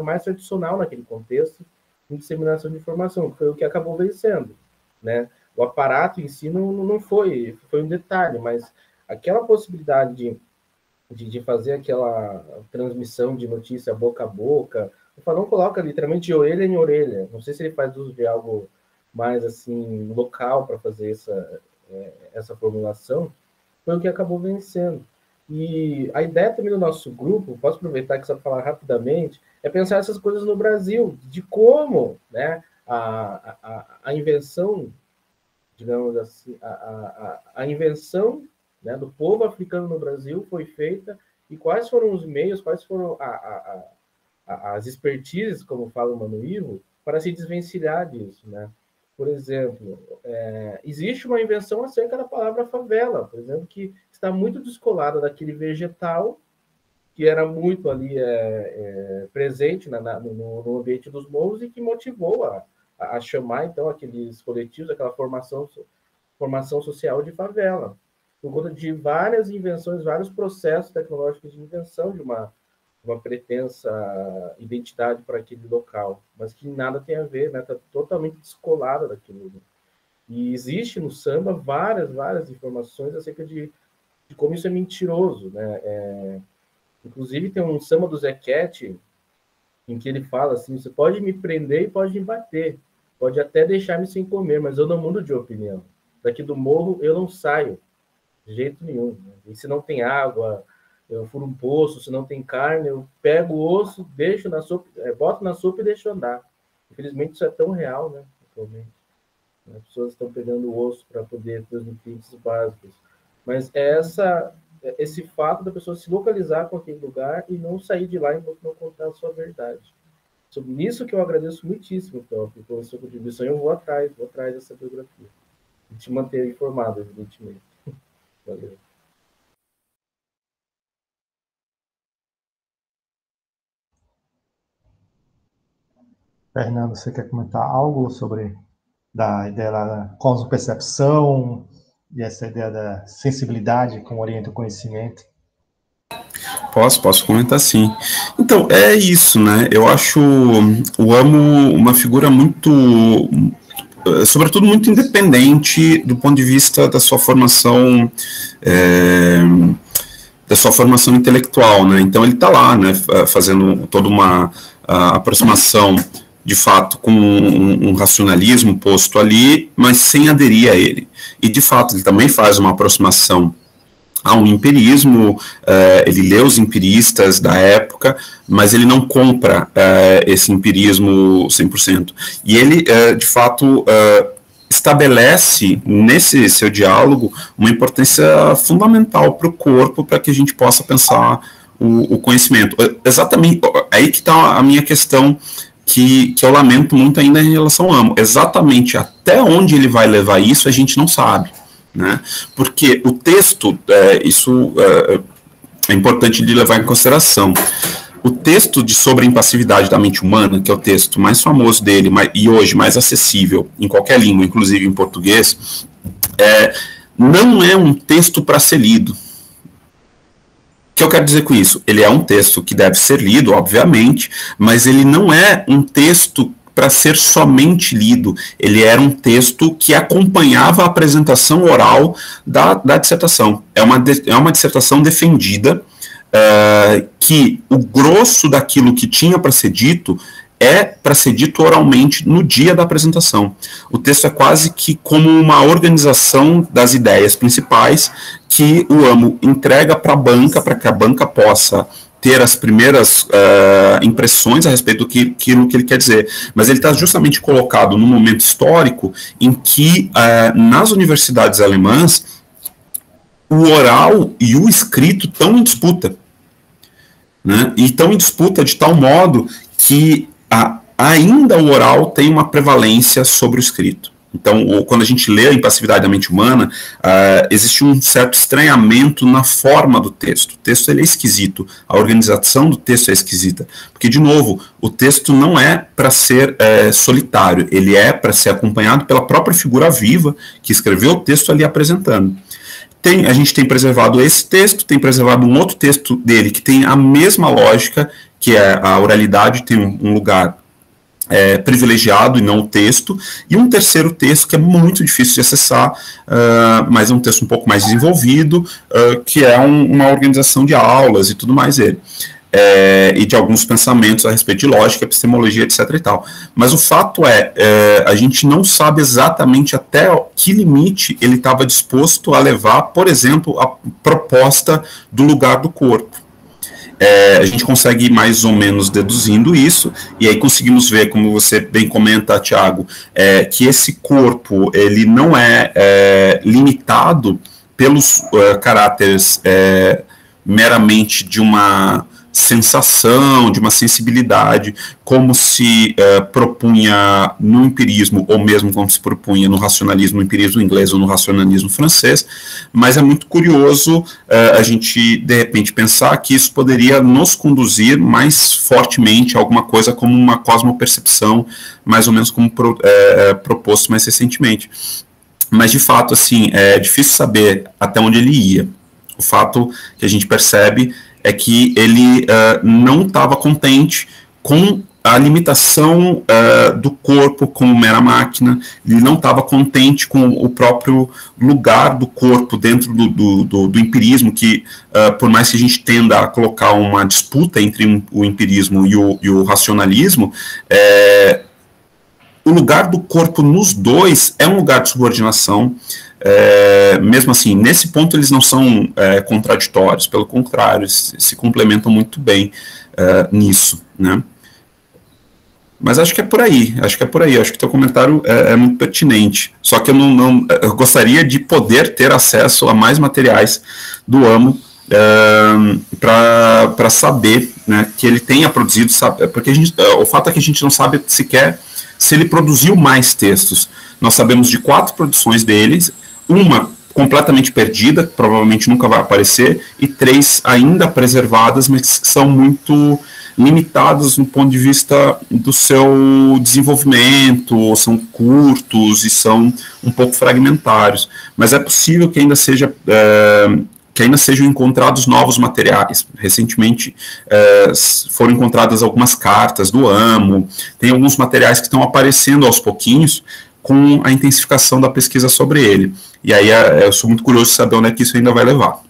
mais tradicional naquele contexto de disseminação de informação, que foi o que acabou vencendo, né? O aparato em si não foi um detalhe, mas aquela possibilidade de fazer aquela transmissão de notícia boca a boca, o Fanon coloca literalmente de orelha em orelha. Não sei se ele faz uso de algo mais assim local para fazer essa formulação, foi o que acabou vencendo. E a ideia também do nosso grupo, posso aproveitar que só falar rapidamente, é pensar essas coisas no Brasil, de como, né, a invenção, digamos assim, a invenção, né, do povo africano no Brasil foi feita e quais foram os meios, quais foram as expertises, como fala o Mano Ivo, para se desvencilhar disso, né? Por exemplo, existe uma invenção acerca da palavra favela, por exemplo, que está muito descolada daquele vegetal que era muito ali presente no ambiente dos morros e que motivou a chamar, então, aqueles coletivos, aquela formação social de favela, por conta de várias invenções, vários processos tecnológicos de invenção de uma pretensa identidade para aquele local, mas que nada tem a ver, né? Está totalmente descolada daquilo. E existe no samba várias informações acerca de como isso é mentiroso, né? Inclusive tem um samba do Zequete, em que ele fala assim, você pode me prender e pode me bater, pode até deixar-me sem comer, mas eu não mudo de opinião. Daqui do morro eu não saio, de jeito nenhum. E se não tem água, eu furo um poço, se não tem carne, eu pego o osso, deixo na sopa, boto na sopa e deixo andar. Infelizmente isso é tão real, né, atualmente. As pessoas estão pegando o osso para poder ter os nutrientes básicos. Mas é esse fato da pessoa se localizar com aquele lugar e não sair de lá enquanto não contar a sua verdade. Sobre isso que eu agradeço muitíssimo, Top, pela sua contribuição. Eu vou atrás dessa biografia. E te manter informado, evidentemente. Valeu. Fernando, você quer comentar algo sobre da ideia da cosmopercepção e essa ideia da sensibilidade como orienta o conhecimento? Posso comentar sim. Então, é isso, né? Eu acho o Amo uma figura muito, sobretudo muito independente do ponto de vista da sua formação, intelectual, né? Então ele está lá, né, fazendo toda uma aproximação, de fato, com um racionalismo posto ali, mas sem aderir a ele. E, de fato, ele também faz uma aproximação a um empirismo, ele lê os empiristas da época, mas ele não compra esse empirismo 100%. E ele, de fato, estabelece, nesse seu diálogo, uma importância fundamental para o corpo, para que a gente possa pensar o conhecimento. Exatamente, aí que está a minha questão, que eu lamento muito ainda em relação ao Amo. Exatamente até onde ele vai levar isso, a gente não sabe, né? Porque o texto, isso é importante de levar em consideração. O texto sobre a impassividade da mente humana, que é o texto mais famoso dele, e hoje mais acessível em qualquer língua, inclusive em português, não é um texto para ser lido. O que eu quero dizer com isso? Ele é um texto que deve ser lido, obviamente, mas ele não é um texto para ser somente lido. Ele era um texto que acompanhava a apresentação oral da dissertação. É uma dissertação defendida, que o grosso daquilo que tinha para ser dito é para ser dito oralmente no dia da apresentação. O texto é quase que como uma organização das ideias principais que o Amo entrega para a banca, para que a banca possa ter as primeiras impressões a respeito daquilo que ele quer dizer. Mas ele está justamente colocado num momento histórico em que, nas universidades alemãs, o oral e o escrito estão em disputa, né? E estão em disputa de tal modo que ainda o oral tem uma prevalência sobre o escrito. Então, quando a gente lê a impassividade da mente humana, existe um certo estranhamento na forma do texto. O texto ele é esquisito, a organização do texto é esquisita. Porque, de novo, o texto não é para ser solitário, ele é para ser acompanhado pela própria figura viva que escreveu o texto ali apresentando. A gente tem preservado esse texto, tem preservado um outro texto dele que tem a mesma lógica, que é a oralidade, tem um lugar privilegiado e não o texto, e um terceiro texto que é muito difícil de acessar, mas é um texto um pouco mais desenvolvido, que é uma organização de aulas e tudo mais dele. E de alguns pensamentos a respeito de lógica, epistemologia, etc. e tal. Mas o fato a gente não sabe exatamente até que limite ele estava disposto a levar, por exemplo, a proposta do lugar do corpo. A gente consegue ir mais ou menos deduzindo isso, e aí conseguimos ver, como você bem comenta, Tiago, que esse corpo ele não é limitado pelos caráteres meramente de uma sensação, de uma sensibilidade, como se propunha no empirismo, ou mesmo como se propunha no racionalismo, no empirismo inglês ou no racionalismo francês, mas é muito curioso a gente, de repente, pensar que isso poderia nos conduzir mais fortemente a alguma coisa como uma cosmopercepção, mais ou menos como proposto mais recentemente. Mas, de fato, assim, é difícil saber até onde ele ia. O fato que a gente percebe é que ele não estava contente com a limitação do corpo como mera máquina, ele não estava contente com o próprio lugar do corpo dentro do empirismo, que por mais que a gente tenda a colocar uma disputa entre o empirismo e o racionalismo, o lugar do corpo nos dois é um lugar de subordinação. Mesmo assim, nesse ponto eles não são contraditórios, pelo contrário, se complementam muito bem nisso, né? Mas acho que é por aí, acho que o teu comentário é muito pertinente, só que eu gostaria de poder ter acesso a mais materiais do AMO para saber, né, que ele tenha produzido, porque o fato é que a gente não sabe sequer se ele produziu mais textos. Nós sabemos de 4 produções deles, uma completamente perdida, que provavelmente nunca vai aparecer, e 3 ainda preservadas, mas que são muito limitados no ponto de vista do seu desenvolvimento, são curtos e são um pouco fragmentários, mas é possível que ainda sejam encontrados novos materiais. Recentemente foram encontradas algumas cartas do AMO, tem alguns materiais que estão aparecendo aos pouquinhos com a intensificação da pesquisa sobre ele, e aí eu sou muito curioso de saber onde é que isso ainda vai levar.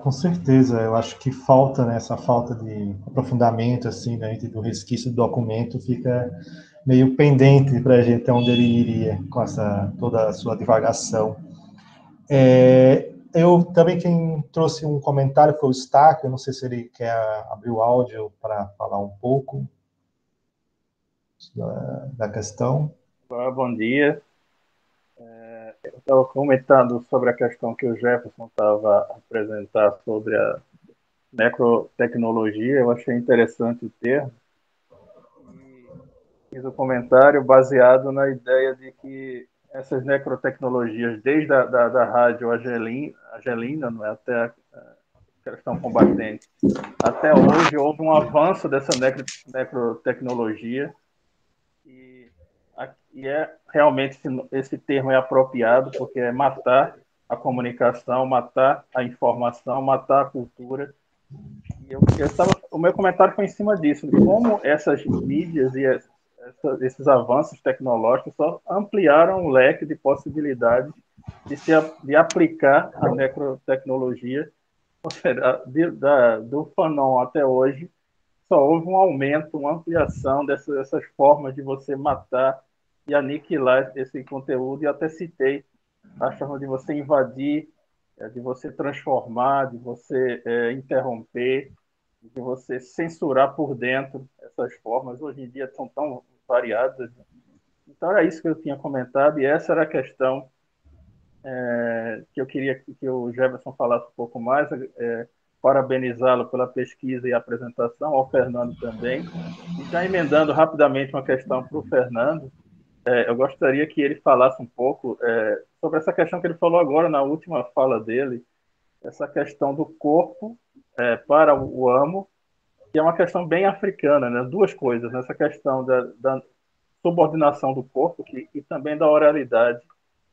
Com certeza, eu acho que falta, né, essa falta de aprofundamento, assim, né, do resquício do documento, fica meio pendente para a gente até onde ele iria com toda a sua divagação. Eu também, quem trouxe um comentário foi o Stack, eu não sei se ele quer abrir o áudio para falar um pouco da questão. Bom dia. Eu estava comentando sobre a questão que o Jefferson estava a apresentar sobre a necrotecnologia. Eu achei interessante o termo. E fiz um comentário baseado na ideia de que essas necrotecnologias, desde a rádio Angelina, não é, até a questão combatente, até hoje houve um avanço dessa necrotecnologia. E realmente esse termo é apropriado, porque é matar a comunicação, matar a informação, matar a cultura. E o meu comentário foi em cima disso, de como essas mídias e esses avanços tecnológicos só ampliaram o leque de possibilidades de aplicar a necrotecnologia. Ou seja, do Fanon até hoje, só houve um aumento, uma ampliação dessas formas de você matar e aniquilar esse conteúdo, e até citei a forma de você invadir, de você transformar, de você interromper, de você censurar por dentro. Essas formas hoje em dia são tão variadas. Então era isso que eu tinha comentado, e essa era a questão que eu queria que o Jefferson falasse um pouco mais, parabenizá-lo pela pesquisa e apresentação, ao Fernando também, e já emendando rapidamente uma questão para o Fernando. Eu gostaria que ele falasse um pouco sobre essa questão que ele falou agora na última fala dele, essa questão do corpo para o AMO, que é uma questão bem africana, né? Duas coisas, né? Essa questão da subordinação do corpo e também da oralidade,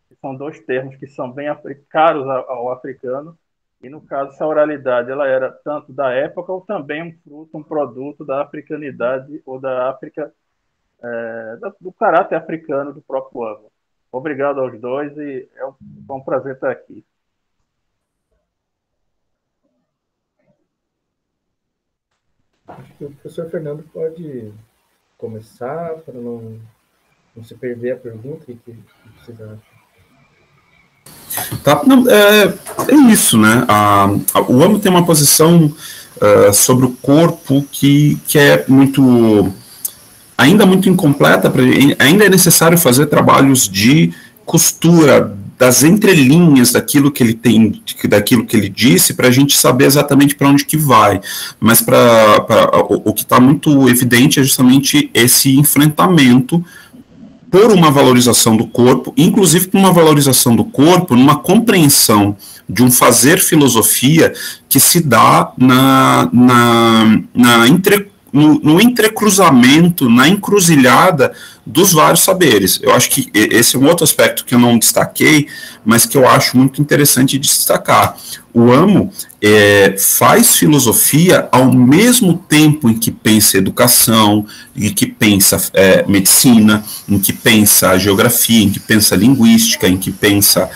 que são dois termos que são bem caros ao africano, e no caso essa oralidade ela era tanto da época ou também um fruto, um produto da africanidade ou da África, do caráter africano do próprio AMO. Obrigado aos dois, e é um prazer estar aqui. Acho que o professor Fernando pode começar, para não se perder a pergunta. O que vocês acham? Tá, não, é isso, né? O AMO tem uma posição sobre o corpo que é ainda muito incompleta. Ainda é necessário fazer trabalhos de costura das entrelinhas daquilo que ele tem, daquilo que ele disse, para a gente saber exatamente para onde que vai. Mas o que está muito evidente é justamente esse enfrentamento por uma valorização do corpo, inclusive por uma valorização do corpo numa compreensão de um fazer filosofia que se dá no entrecruzamento, na encruzilhada dos vários saberes. Eu acho que esse é um outro aspecto que eu não destaquei, mas que eu acho muito interessante de destacar. O Amo faz filosofia ao mesmo tempo em que pensa educação, em que pensa medicina, em que pensa geografia, em que pensa linguística, em que pensa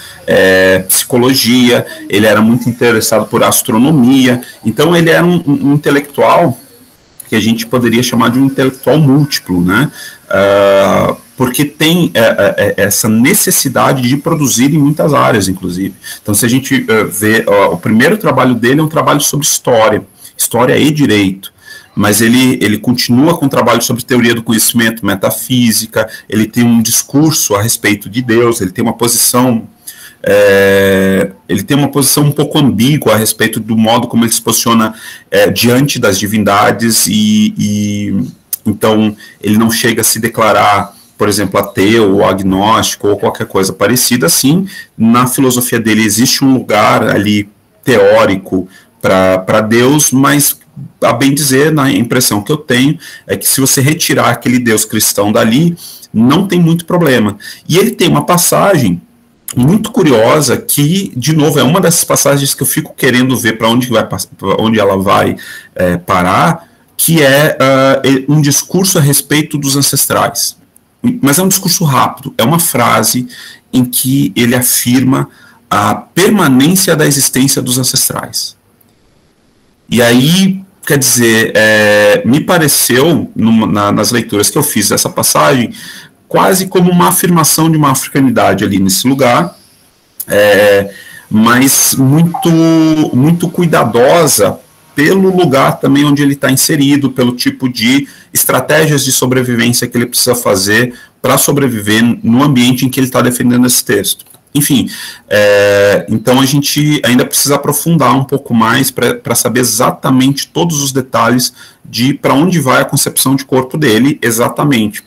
psicologia. Ele era muito interessado por astronomia. Então ele era um intelectual que a gente poderia chamar de um intelectual múltiplo, né? Porque tem essa necessidade de produzir em muitas áreas, inclusive. Então, se a gente vê, o primeiro trabalho dele é um trabalho sobre história e direito, mas ele continua com um trabalho sobre teoria do conhecimento, metafísica, ele tem um discurso a respeito de Deus, ele tem uma posição um pouco ambígua a respeito do modo como ele se posiciona diante das divindades, então ele não chega a se declarar, por exemplo, ateu ou agnóstico ou qualquer coisa parecida. Assim, na filosofia dele existe um lugar ali teórico para Deus, mas, a bem dizer, na impressão que eu tenho, é que se você retirar aquele Deus cristão dali, não tem muito problema. E ele tem uma passagem muito curiosa que, de novo, é uma dessas passagens que eu fico querendo ver para onde ela vai parar, que é um discurso a respeito dos ancestrais. Mas é um discurso rápido, é uma frase em que ele afirma a permanência da existência dos ancestrais. E aí, quer dizer, me pareceu, nas leituras que eu fiz dessa passagem, quase como uma afirmação de uma africanidade ali nesse lugar, mas muito cuidadosa pelo lugar também onde ele está inserido, pelo tipo de estratégias de sobrevivência que ele precisa fazer para sobreviver no ambiente em que ele está defendendo esse texto. Enfim, então a gente ainda precisa aprofundar um pouco mais para saber exatamente todos os detalhes de para onde vai a concepção de corpo dele exatamente.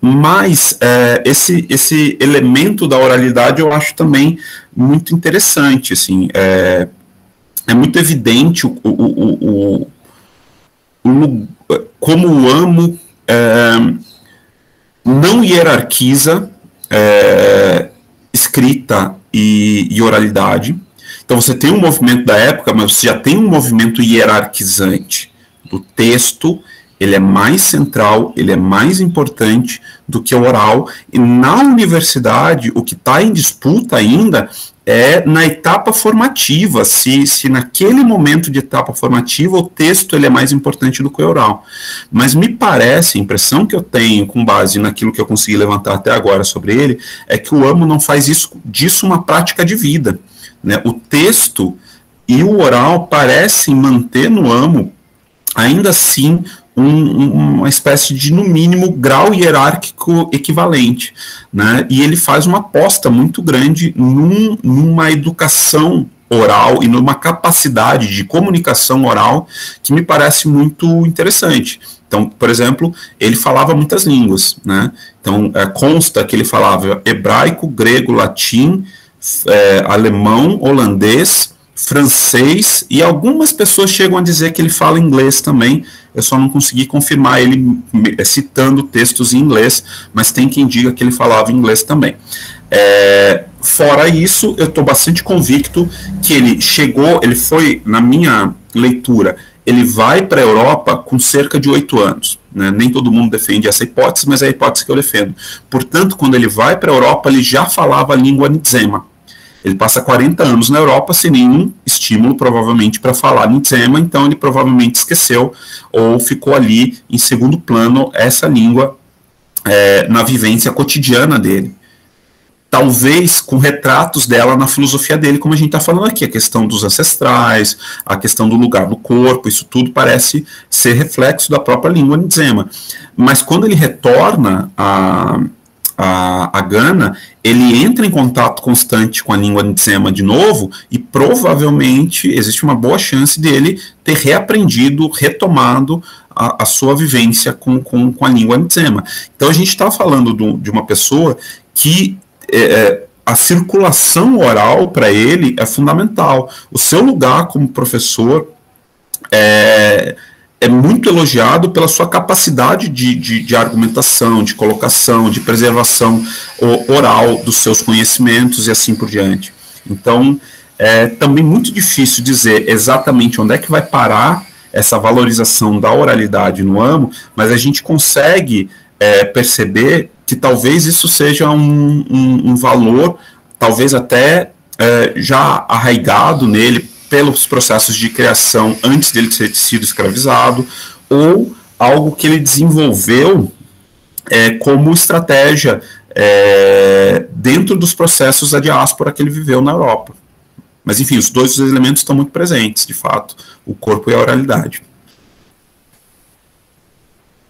Mas esse elemento da oralidade eu acho também muito interessante, assim, é muito evidente como o Amo não hierarquiza escrita e oralidade. Então você tem um movimento da época, mas você já tem um movimento hierarquizante do texto. Ele é mais central, ele é mais importante do que o oral, e na universidade o que está em disputa ainda é na etapa formativa, se naquele momento de etapa formativa o texto ele é mais importante do que o oral. Mas me parece, a impressão que eu tenho, com base naquilo que eu consegui levantar até agora sobre ele, é que o Amo não faz disso uma prática de vida, né? O texto e o oral parecem manter no Amo, ainda assim, uma espécie de, no mínimo, grau hierárquico equivalente, né? E ele faz uma aposta muito grande numa educação oral e numa capacidade de comunicação oral que me parece muito interessante. Então, por exemplo, ele falava muitas línguas, né? Então, consta que ele falava hebraico, grego, latim, alemão, holandês, francês, e algumas pessoas chegam a dizer que ele fala inglês também. Eu só não consegui confirmar ele citando textos em inglês, mas tem quem diga que ele falava inglês também. Fora isso, eu estou bastante convicto que ele foi, na minha leitura, ele vai para a Europa com cerca de 8 anos. Né? Nem todo mundo defende essa hipótese, mas é a hipótese que eu defendo. Portanto, quando ele vai para a Europa, ele já falava a língua Ndzema. Ele passa 40 anos na Europa sem nenhum estímulo, provavelmente, para falar Ndzema, então ele provavelmente esqueceu ou ficou ali em segundo plano essa língua na vivência cotidiana dele. Talvez com retratos dela na filosofia dele, como a gente está falando aqui, a questão dos ancestrais, a questão do lugar do corpo, isso tudo parece ser reflexo da própria língua Ndzema. Mas quando ele retorna a Gana, ele entra em contato constante com a língua Ndzema de novo, e provavelmente existe uma boa chance dele ter reaprendido, retomado a sua vivência com a língua Ndzema. Então a gente está falando de uma pessoa que a circulação oral para ele é fundamental. O seu lugar como professor é muito elogiado pela sua capacidade de argumentação, de colocação, de preservação oral dos seus conhecimentos e assim por diante. Então, é também muito difícil dizer exatamente onde é que vai parar essa valorização da oralidade no amo, mas a gente consegue perceber que talvez isso seja um valor, talvez até já arraigado nele pelos processos de criação antes dele ter sido escravizado, ou algo que ele desenvolveu como estratégia dentro dos processos da diáspora que ele viveu na Europa. Mas, enfim, os dois elementos estão muito presentes, de fato, o corpo e a oralidade.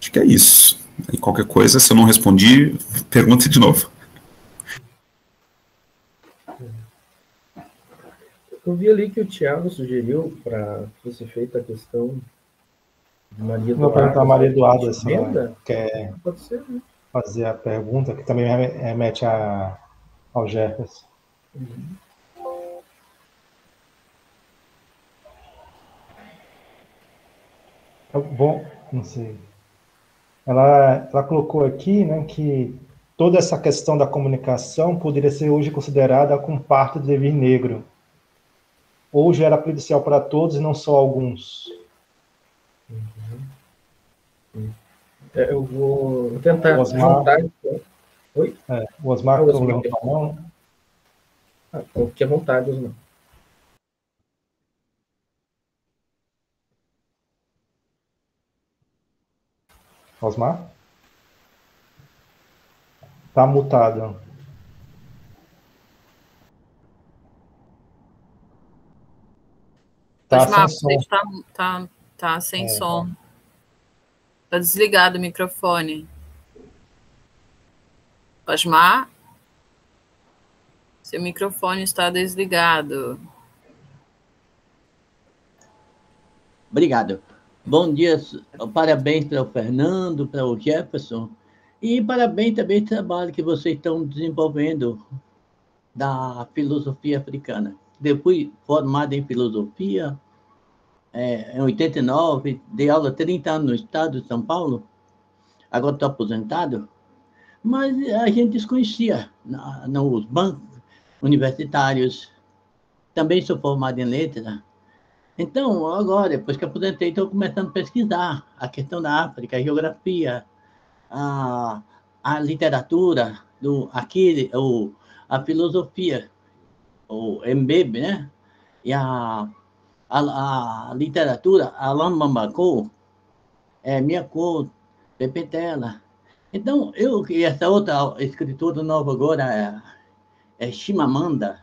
Acho que é isso. E qualquer coisa, se eu não respondi, pergunte de novo. Eu vi ali que o Tiago sugeriu para fosse feita a questão de Maria Eduarda. Vou perguntar a Maria Eduarda se ela Emenda? quer Pode ser, né? fazer a pergunta, que também remete ao Jefferson. Bom, não sei. Ela colocou aqui, né, que toda essa questão da comunicação poderia ser hoje considerada como parte do dever negro. Hoje era prejudicial para todos e não só alguns. Eu vou tentar Osmar. juntar. Então. Oi? O Osmar levantou a mão. Fique à vontade, Osmar. Osmar? Está mutado. Tá Osmar, sem você está sem som. Está desligado o microfone. Osmar? Seu microfone está desligado. Obrigado. Bom dia, parabéns para o Fernando, para o Jefferson, e parabéns também pelo trabalho que vocês estão desenvolvendo da filosofia africana. Eu fui formado em filosofia em 89, dei aula 30 anos no estado de São Paulo, agora estou aposentado, mas a gente desconhecia nos bancos universitários. Também sou formado em letras. Então, agora, depois que aposentei, estou começando a pesquisar a questão da África, a geografia, a literatura, a filosofia, o Mbembe, né? E a literatura, Alain Mambako, Minha Cor, Pepe Tela. Então, e essa outra escritora nova agora é Chimamanda.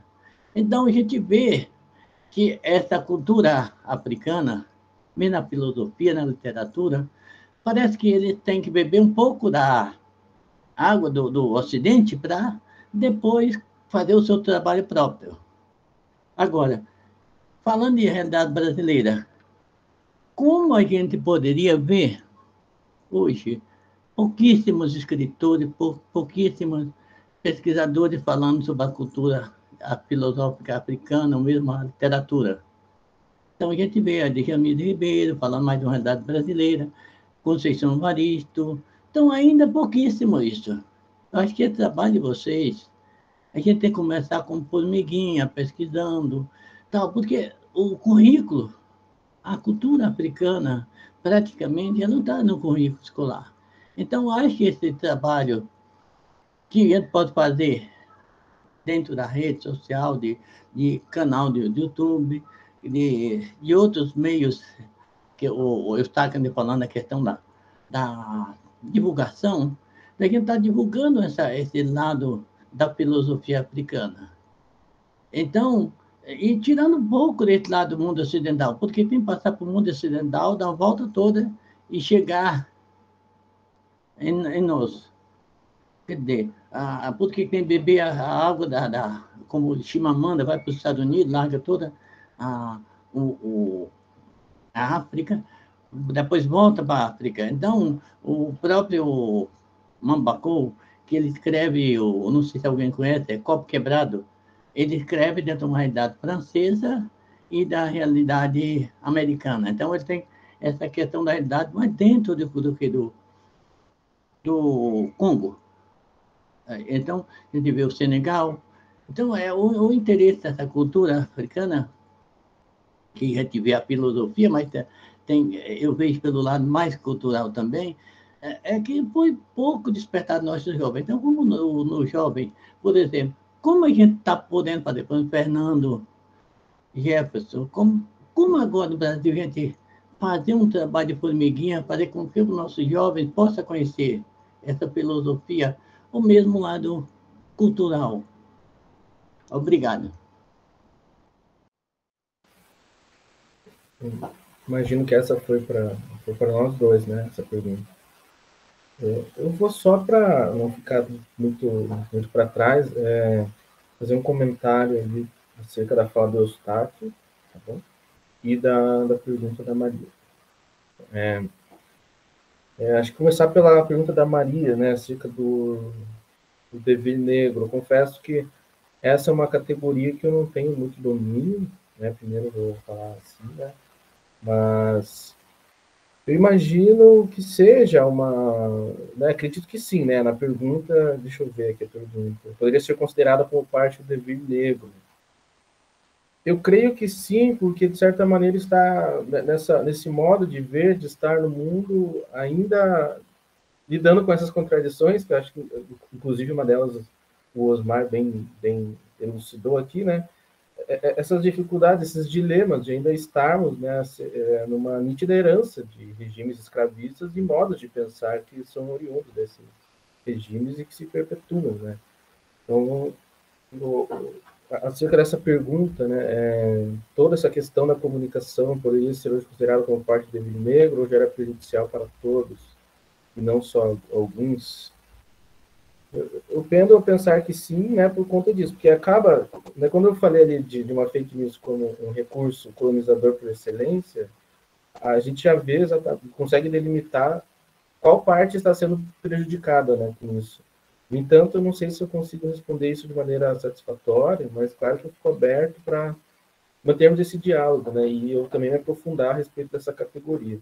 Então, a gente vê que essa cultura africana, mesmo na filosofia, na literatura, parece que eles têm que beber um pouco da água do Ocidente para depois fazer o seu trabalho próprio. Agora, falando de realidade brasileira, como a gente poderia ver hoje pouquíssimos escritores, pouquíssimos pesquisadores falando sobre a cultura filosófica africana, ou mesmo a literatura. Então, a gente vê a Djamila Ribeiro falando mais de uma realidade brasileira, Conceição Evaristo. Então, ainda pouquíssimo isso. Eu acho que é trabalho de vocês. A gente tem que começar como formiguinha, pesquisando, tal, porque o currículo, a cultura africana, praticamente, ela não está no currículo escolar. Então, acho que esse trabalho que a gente pode fazer dentro da rede social, de canal de YouTube, de outros meios, que eu estava falando a questão da divulgação, da gente está divulgando esse lado da filosofia africana. Então, e tirando um pouco desse lado do mundo ocidental, porque tem que passar para o mundo ocidental, dar uma volta toda e chegar em nós. Quer dizer, porque quem beber a água como Chimamanda vai para os Estados Unidos, larga toda a África, depois volta para a África. Então, o próprio Mambako, que ele escreve, não sei se alguém conhece, é Copo Quebrado, ele escreve dentro de uma realidade francesa e da realidade americana. Então, essa questão da realidade, mas dentro do Congo. Então, a gente vê o Senegal. Então, o interesse dessa cultura africana, que a gente vê a filosofia, mas eu vejo pelo lado mais cultural também, é que foi pouco despertado nossos jovens. Então, como no jovem, por exemplo, como a gente está podendo fazer, por exemplo, Fernando Jefferson, como agora no Brasil a gente fazer um trabalho de formiguinha, fazer com que os nossos jovens possam conhecer essa filosofia, ou mesmo lado cultural. Obrigado. Imagino que essa foi para nós dois, né? Essa pergunta. Eu vou só para não ficar muito para trás, fazer um comentário ali acerca da fala do Eustáquio, tá bom? E da pergunta da Maria. Acho que começar pela pergunta da Maria, né? Acerca do devir negro. Eu confesso que essa é uma categoria que eu não tenho muito domínio, né? Primeiro eu vou falar assim, né? Mas eu imagino que seja né, acredito que sim, né? Na pergunta, deixa eu ver aqui a pergunta. Poderia ser considerada como parte do devir negro. Eu creio que sim, porque de certa maneira está nesse modo de ver, de estar no mundo, ainda lidando com essas contradições, que eu acho que, inclusive, uma delas o Osmar bem elucidou aqui, né? Essas dificuldades, esses dilemas de ainda estarmos, né, numa nítida herança de regimes escravistas e modos de pensar que são oriundos desses regimes e que se perpetuam, né? Então, acerca dessa pergunta, né, toda essa questão da comunicação poderia ser hoje considerada como parte do devir negro ou já era prejudicial para todos e não só alguns? Eu tendo a pensar que sim, né, por conta disso, porque acaba, né, quando eu falei ali de uma fake news como um recurso colonizador por excelência, a gente já vê, consegue delimitar qual parte está sendo prejudicada, né, com isso. No entanto, eu não sei se eu consigo responder isso de maneira satisfatória, mas claro que eu fico aberto para mantermos esse diálogo, né, e eu também me aprofundar a respeito dessa categoria.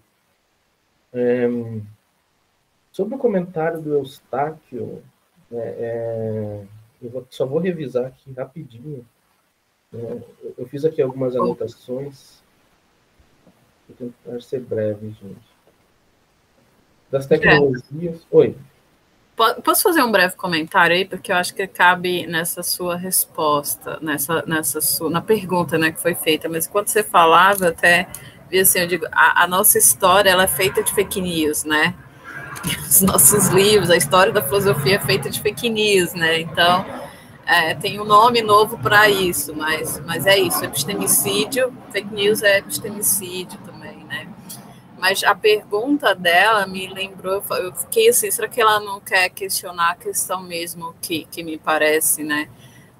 Sobre o comentário do Eustáquio, eu só vou revisar aqui rapidinho. Eu fiz aqui algumas anotações. Vou tentar ser breve, gente. Das tecnologias... Oi. Posso fazer um breve comentário aí, porque eu acho que cabe nessa sua resposta, na pergunta, né, que foi feita, mas quando você falava, até vi assim, eu digo, a nossa história, ela é feita de fake news, né? Os nossos livros, a história da filosofia é feita de fake news, né? Então, tem um nome novo para isso, mas é isso, epistemicídio, fake news é epistemicídio também, né? Mas a pergunta dela me lembrou, eu fiquei assim, será que ela não quer questionar a questão mesmo que me parece, né,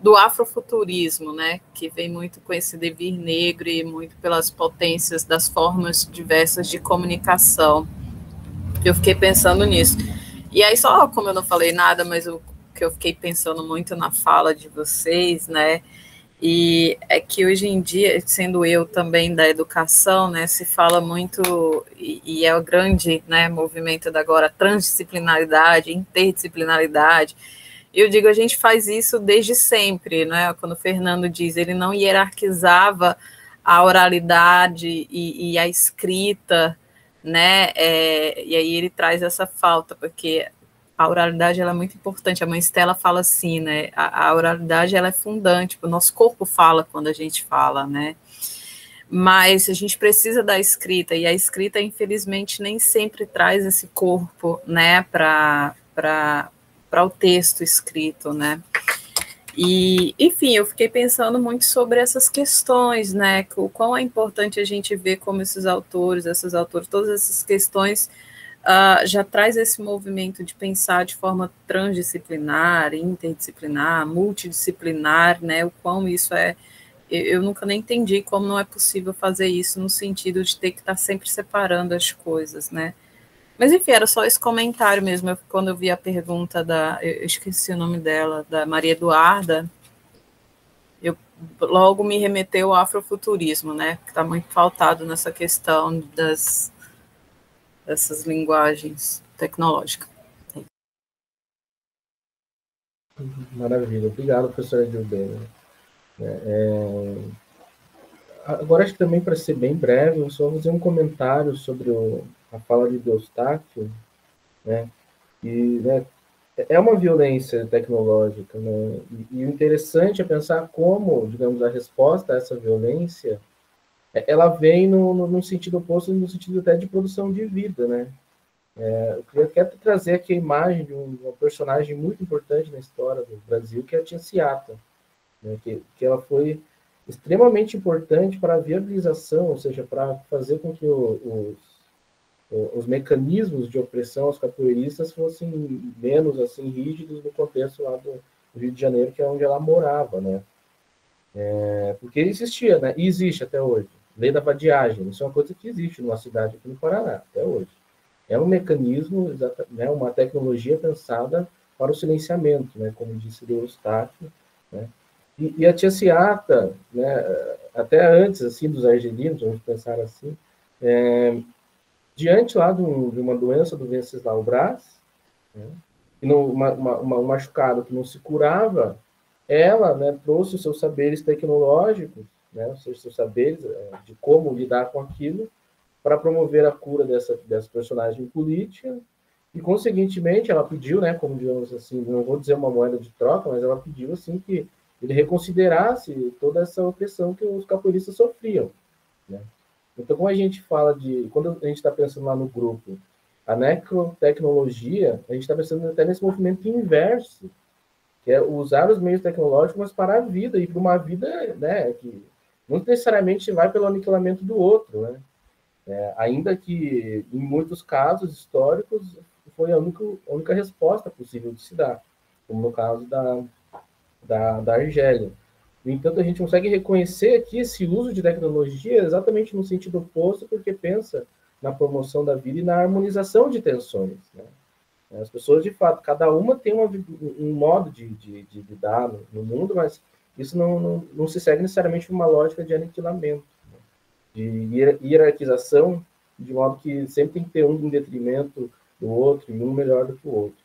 do afrofuturismo, né, que vem muito com esse devir negro e muito pelas potências das formas diversas de comunicação. Eu fiquei pensando nisso. E aí, só como eu não falei nada, mas o que eu fiquei pensando muito na fala de vocês, né, e é que hoje em dia, sendo eu também da educação, né, se fala muito, e é o grande, né, movimento da agora, transdisciplinaridade, interdisciplinaridade. Eu digo, a gente faz isso desde sempre, né? Quando o Fernando diz, ele não hierarquizava a oralidade e a escrita, né? E aí ele traz essa falta, porque a oralidade ela é muito importante. A mãe Estela fala assim, né? A oralidade ela é fundante, o nosso corpo fala quando a gente fala, né? Mas a gente precisa da escrita, e a escrita, infelizmente, nem sempre traz esse corpo, né, para o texto escrito, né? E, enfim, eu fiquei pensando muito sobre essas questões, né? O quão é importante a gente ver como esses autores, todas essas questões já traz esse movimento de pensar de forma transdisciplinar, interdisciplinar, multidisciplinar, né? O quão isso é... Eu nunca nem entendi como não é possível fazer isso no sentido de ter que estar sempre separando as coisas, né? Mas, enfim, era só esse comentário mesmo. Quando eu vi a pergunta eu esqueci o nome dela, da Maria Eduarda, logo me remeteu ao afrofuturismo, né? Que está muito faltado nessa questão dessas linguagens tecnológicas. Maravilha, obrigado, professora Gilberto. Agora, acho que também, para ser bem breve, eu só vou fazer um comentário sobre a fala de Eustáquio, né? E, né, é uma violência tecnológica, né? E o interessante é pensar como, digamos, a resposta a essa violência, ela vem no sentido oposto, no sentido até de produção de vida, né? Eu quero trazer aqui a imagem de uma personagem muito importante na história do Brasil, que é a Tia Seata, né? Que ela foi extremamente importante para a viabilização, ou seja, para fazer com que os mecanismos de opressão aos capoeiristas fossem menos assim rígidos no contexto lá do Rio de Janeiro, que é onde ela morava, né? Porque existia, né? E existe até hoje. Lei da vadiagem, isso é uma coisa que existe numa cidade aqui no Paraná, até hoje. É um mecanismo, né, uma tecnologia pensada para o silenciamento, né, como disse o Eustáquio, né? E a Tia Seata, né, até antes assim, dos argelinos, vamos pensar assim, diante lá de uma doença do Venceslau Braz, né, um machucado que não se curava, ela, né, trouxe os seus saberes tecnológicos, né, ou seja, seus saberes de como lidar com aquilo, para promover a cura dessa personagem política, e, conseguintemente, ela pediu, né, como digamos assim, não vou dizer uma moeda de troca, mas ela pediu assim que ele reconsiderasse toda essa opressão que os capoeiristas sofriam, né? Então, como a gente fala quando a gente está pensando lá no grupo, a necrotecnologia, a gente está pensando até nesse movimento inverso, que é usar os meios tecnológicos, mas para a vida, e para uma vida, né, que não necessariamente vai pelo aniquilamento do outro, né? Ainda que, em muitos casos históricos, foi a única resposta possível de se dar, como no caso da Argélia. No entanto, a gente consegue reconhecer aqui esse uso de tecnologia exatamente no sentido oposto, porque pensa na promoção da vida e na harmonização de tensões, né? As pessoas, de fato, cada uma tem um modo de lidar no mundo, mas isso não se segue necessariamente uma lógica de aniquilamento, né? De hierarquização, de modo que sempre tem que ter um em detrimento do outro e um melhor do que o outro.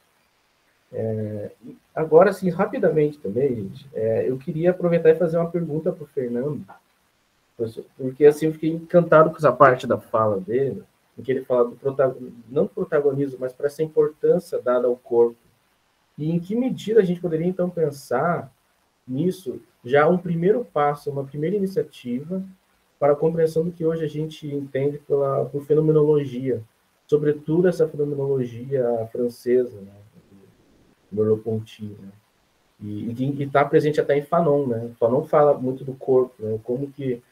Agora, assim, rapidamente também, gente, eu queria aproveitar e fazer uma pergunta para o Fernando, porque assim, eu fiquei encantado com essa parte da fala dele, em que ele fala não do protagonismo, mas para essa importância dada ao corpo. E em que medida a gente poderia, então, pensar nisso, já um primeiro passo, uma primeira iniciativa para a compreensão do que hoje a gente entende por fenomenologia, sobretudo essa fenomenologia francesa, né, Merleau-Ponty, né, e está presente até em Fanon, né? Fanon fala muito do corpo, né, como que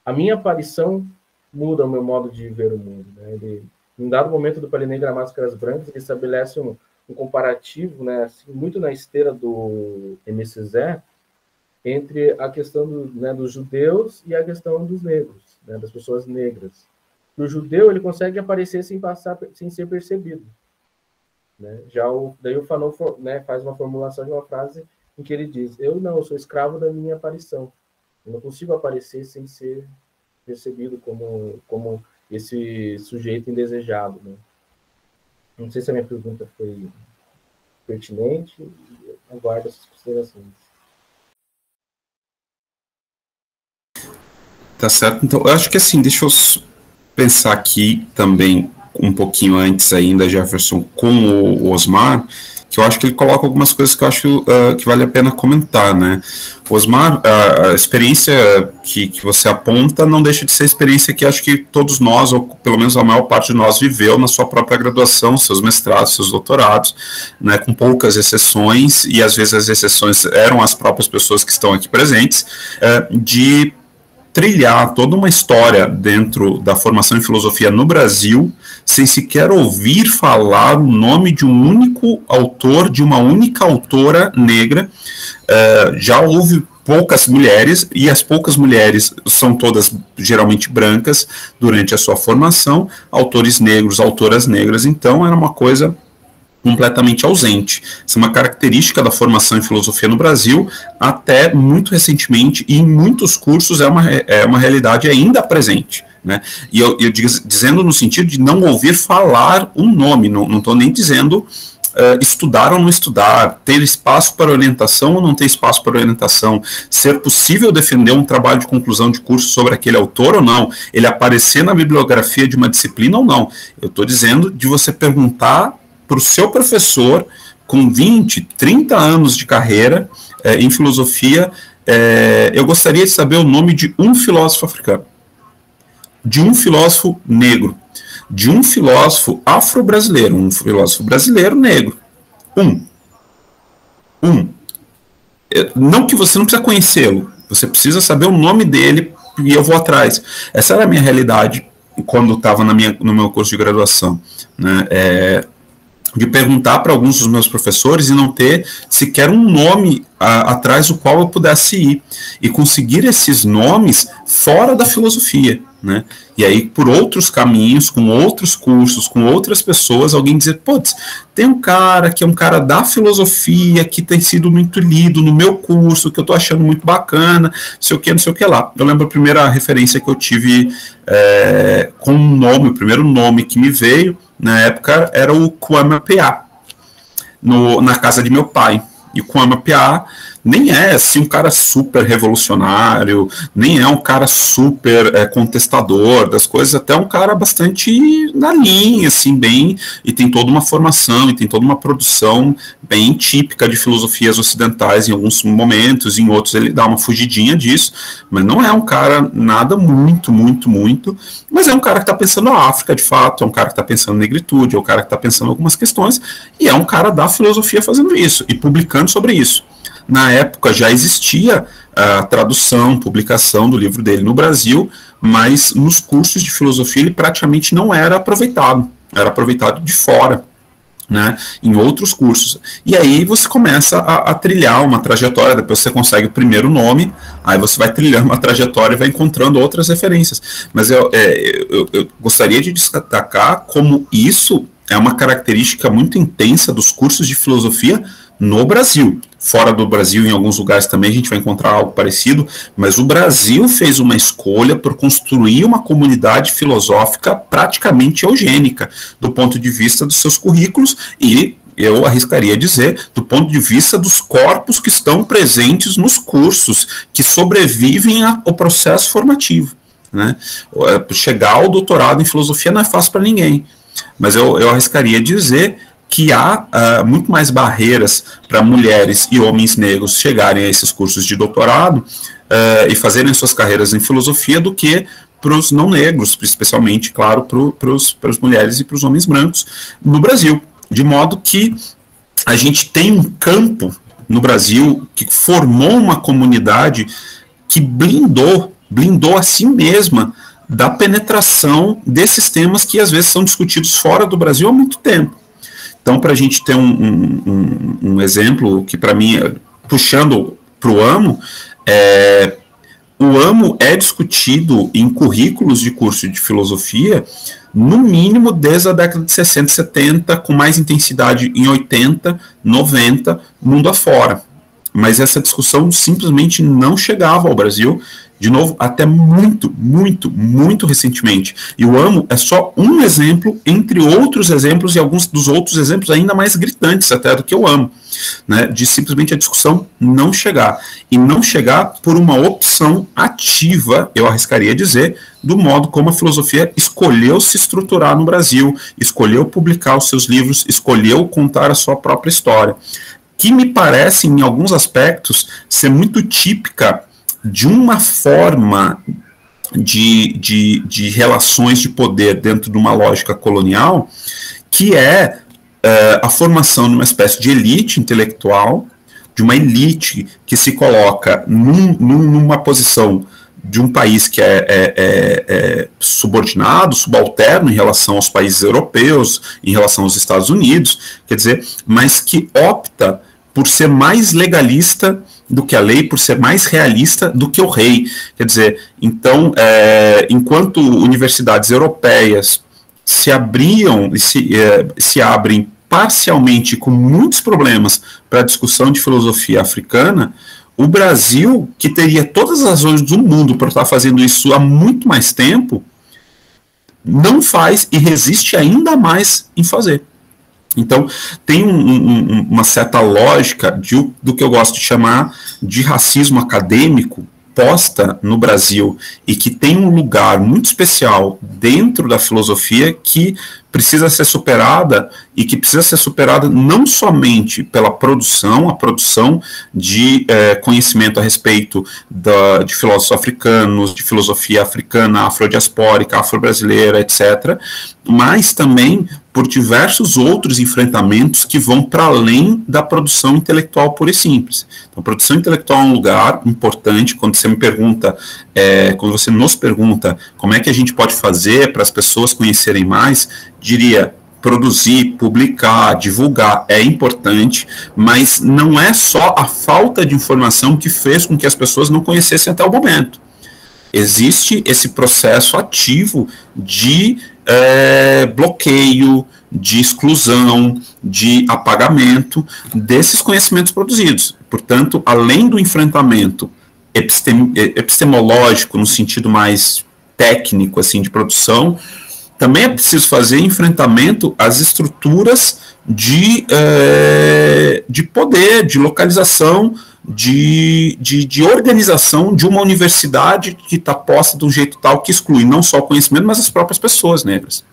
a minha aparição muda o meu modo de ver o mundo, né? Ele, em dado momento do Palais Negro a Máscaras Brancas, ele estabelece um comparativo, né, assim, muito na esteira do Aimé Césaire, entre a questão dos judeus e a questão dos negros, né, das pessoas negras. O judeu, ele consegue aparecer sem ser percebido, né? Daí o Fanon, né, faz uma formulação de uma frase em que ele diz: eu sou escravo da minha aparição. Eu não consigo aparecer sem ser percebido como esse sujeito indesejado, né? Não sei se a minha pergunta foi pertinente, aguardo essas considerações. Tá certo. Então, eu acho que assim, deixa eu pensar aqui também um pouquinho antes ainda, Jefferson, com o Osmar, que eu acho que ele coloca algumas coisas que eu acho que vale a pena comentar, né? Osmar, a experiência que você aponta não deixa de ser a experiência que acho que todos nós, ou pelo menos a maior parte de nós, viveu na sua própria graduação, seus mestrados, seus doutorados, né, com poucas exceções, e às vezes as exceções eram as próprias pessoas que estão aqui presentes, de trilhar toda uma história dentro da formação em filosofia no Brasil, sem sequer ouvir falar o nome de um único autor, de uma única autora negra. Já houve poucas mulheres, e as poucas mulheres são todas geralmente brancas durante a sua formação, autores negros, autoras negras, então era uma coisa completamente ausente. Essa é uma característica da formação em filosofia no Brasil, até muito recentemente, e em muitos cursos é uma realidade ainda presente. né? E eu dizendo no sentido de não ouvir falar um nome, não estou nem dizendo estudar ou não estudar, ter espaço para orientação ou não ter espaço para orientação, ser possível defender um trabalho de conclusão de curso sobre aquele autor ou não, ele aparecer na bibliografia de uma disciplina ou não. Eu estou dizendo de você perguntar para o seu professor com 20, 30 anos de carreira em filosofia, eu gostaria de saber o nome de um filósofo africano, de um filósofo negro, de um filósofo afro-brasileiro, um filósofo brasileiro negro. Não que você não precisa conhecê-lo, você precisa saber o nome dele e eu vou atrás. Essa era a minha realidade quando estava no meu curso de graduação, né? De perguntar para alguns dos meus professores e não ter sequer um nome atrás do qual eu pudesse ir, e conseguir esses nomes fora da filosofia, né? E aí, por outros caminhos, com outros cursos, com outras pessoas, alguém dizer, putz, tem um cara que é um cara da filosofia, que tem sido muito lido no meu curso, que eu estou achando muito bacana, não sei o que lá. Eu lembro a primeira referência que eu tive com um nome, o primeiro nome que me veio, na época, era o Kwame Appiah, na casa de meu pai. E o Kwame Appiah nem é assim um cara super revolucionário, nem é um cara super contestador das coisas, até um cara bastante na linha, assim, bem, e tem toda uma formação, e tem toda uma produção bem típica de filosofias ocidentais em alguns momentos, em outros ele dá uma fugidinha disso, mas não é um cara nada muito, mas é um cara que está pensando na África, de fato, é um cara que está pensando na negritude, é um cara que está pensando em algumas questões, e é um cara da filosofia fazendo isso, e publicando sobre isso. Na época já existia a tradução, publicação do livro dele no Brasil, mas nos cursos de filosofia ele praticamente não era aproveitado de fora, né, em outros cursos. E aí você começa a trilhar uma trajetória, depois você consegue o primeiro nome, aí você vai trilhando uma trajetória e vai encontrando outras referências. Mas eu gostaria de destacar como isso é uma característica muito intensa dos cursos de filosofia no Brasil. Fora do Brasil, em alguns lugares também a gente vai encontrar algo parecido, mas o Brasil fez uma escolha por construir uma comunidade filosófica praticamente eugênica, do ponto de vista dos seus currículos e, eu arriscaria dizer, do ponto de vista dos corpos que estão presentes nos cursos, que sobrevivem ao processo formativo, né? Chegar ao doutorado em filosofia não é fácil para ninguém, mas eu arriscaria dizer que há muito mais barreiras para mulheres e homens negros chegarem a esses cursos de doutorado e fazerem suas carreiras em filosofia do que para os não negros, especialmente, claro, para as mulheres e para os homens brancos no Brasil. De modo que a gente tem um campo no Brasil que formou uma comunidade que blindou a si mesma da penetração desses temas que às vezes são discutidos fora do Brasil há muito tempo. Então, para a gente ter um exemplo que, para mim, puxando para o AMO é discutido em currículos de curso de filosofia, no mínimo desde a década de 60 e 70, com mais intensidade em 80, 90, mundo afora. Mas essa discussão simplesmente não chegava ao Brasil, de novo, até muito recentemente. E o AMO é só um exemplo, entre outros exemplos, e alguns dos outros exemplos ainda mais gritantes até do que o AMO, né, de simplesmente a discussão não chegar. E não chegar por uma opção ativa, eu arriscaria dizer, do modo como a filosofia escolheu se estruturar no Brasil, escolheu publicar os seus livros, escolheu contar a sua própria história, que me parece, em alguns aspectos, ser muito típica de uma forma de relações de poder dentro de uma lógica colonial, que é a formação de uma espécie de elite intelectual, de uma elite que se coloca numa posição de um país que é subordinado, subalterno em relação aos países europeus, em relação aos Estados Unidos, quer dizer, mas que opta por ser mais legalista do que a lei, por ser mais realista do que o rei. Quer dizer, então, enquanto universidades europeias se abriam e se abrem parcialmente com muitos problemas para a discussão de filosofia africana, o Brasil, que teria todas as razões do mundo para estar fazendo isso há muito mais tempo, não faz e resiste ainda mais em fazer. Então, tem uma certa lógica do que eu gosto de chamar de racismo acadêmico posta no Brasil e que tem um lugar muito especial dentro da filosofia que precisa ser superada e que precisa ser superada não somente pela produção, a produção de conhecimento a respeito de filósofos africanos, de filosofia africana, afrodiaspórica, afro-brasileira, etc., mas também por diversos outros enfrentamentos que vão para além da produção intelectual pura e simples. Então, a produção intelectual é um lugar importante. Quando você me pergunta, quando você nos pergunta como é que a gente pode fazer para as pessoas conhecerem mais, diria, produzir, publicar, divulgar é importante, mas não é só a falta de informação que fez com que as pessoas não conhecessem até o momento. Existe esse processo ativo de bloqueio, de exclusão, de apagamento desses conhecimentos produzidos. Portanto, além do enfrentamento epistemológico, no sentido mais técnico, assim, de produção, também é preciso fazer enfrentamento às estruturas de poder, de localização, de organização de uma universidade que está posta de um jeito tal que exclui não só o conhecimento, mas as próprias pessoas negras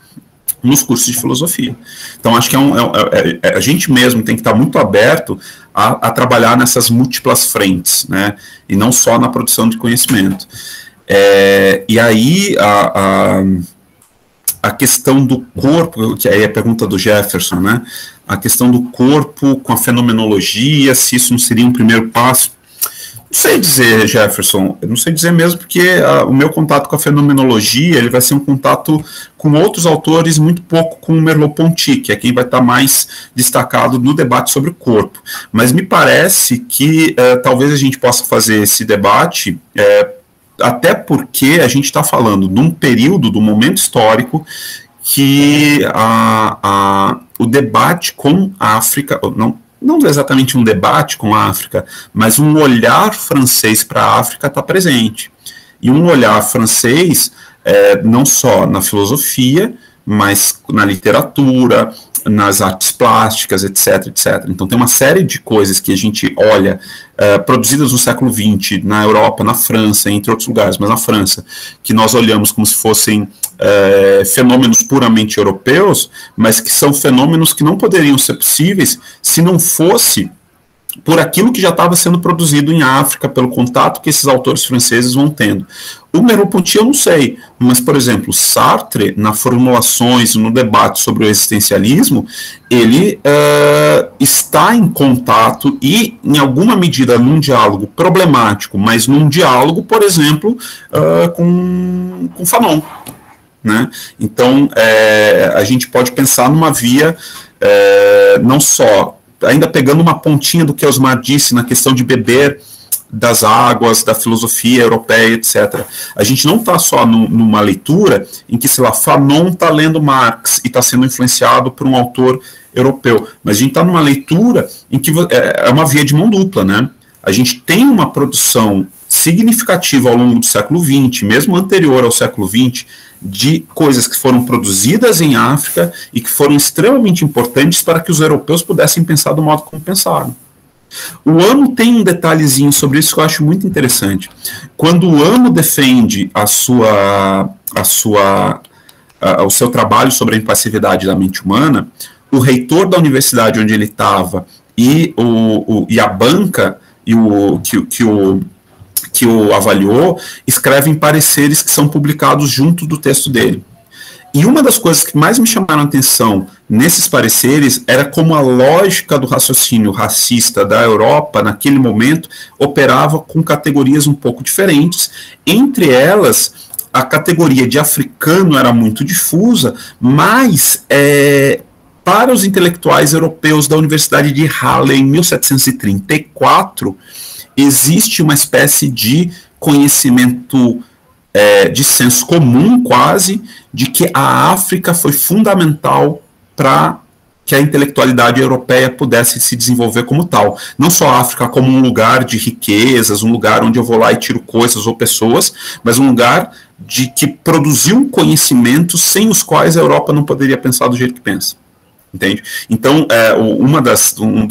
nos cursos de filosofia. Então, acho que a gente mesmo tem que estar muito aberto a trabalhar nessas múltiplas frentes, né, e não só na produção de conhecimento. E aí, a questão do corpo, que aí é a pergunta do Jefferson, né, a questão do corpo com a fenomenologia, se isso não seria um primeiro passo. Não sei dizer, Jefferson, eu não sei dizer mesmo, porque o meu contato com a fenomenologia, ele vai ser um contato com outros autores, muito pouco com o Merleau-Ponty, que é quem vai estar mais destacado no debate sobre o corpo. Mas me parece que talvez a gente possa fazer esse debate, até porque a gente está falando de um período, do momento histórico, que o debate com a África, não exatamente um debate com a África, mas um olhar francês para a África está presente. E um olhar francês, não só na filosofia, mas na literatura, nas artes plásticas, etc, etc. Então tem uma série de coisas que a gente olha, produzidas no século XX, na Europa, na França, entre outros lugares, mas na França, que nós olhamos como se fossem fenômenos puramente europeus, mas que são fenômenos que não poderiam ser possíveis se não fosse por aquilo que já estava sendo produzido em África, pelo contato que esses autores franceses vão tendo. O Merleau-Ponty eu não sei, mas, por exemplo, Sartre, nas formulações, no debate sobre o existencialismo, ele está em contato e, em alguma medida, num diálogo problemático, mas num diálogo, por exemplo, com Fanon. Né? Então, a gente pode pensar numa via não só, ainda pegando uma pontinha do que Osmar disse na questão de beber das águas, da filosofia europeia, etc. A gente não está só numa leitura em que, sei lá, Fanon está lendo Marx e está sendo influenciado por um autor europeu, mas a gente está numa leitura em que é uma via de mão dupla, né? A gente tem uma produção significativa ao longo do século XX, mesmo anterior ao século XX, de coisas que foram produzidas em África e que foram extremamente importantes para que os europeus pudessem pensar do modo como pensaram. O Amo tem um detalhezinho sobre isso que eu acho muito interessante. Quando o Amo defende o seu trabalho sobre a impassividade da mente humana, o reitor da universidade onde ele estava e a banca que o avaliou, escrevem pareceres que são publicados junto do texto dele. E uma das coisas que mais me chamaram a atenção nesses pareceres era como a lógica do raciocínio racista da Europa, naquele momento, operava com categorias um pouco diferentes. Entre elas, a categoria de africano era muito difusa, mas para os intelectuais europeus da Universidade de Halle, em 1734, existe uma espécie de conhecimento de senso comum, quase, de que a África foi fundamental para que a intelectualidade europeia pudesse se desenvolver como tal. Não só a África como um lugar de riquezas, um lugar onde eu vou lá e tiro coisas ou pessoas, mas um lugar que produziu conhecimentos sem os quais a Europa não poderia pensar do jeito que pensa. Entende? Então, um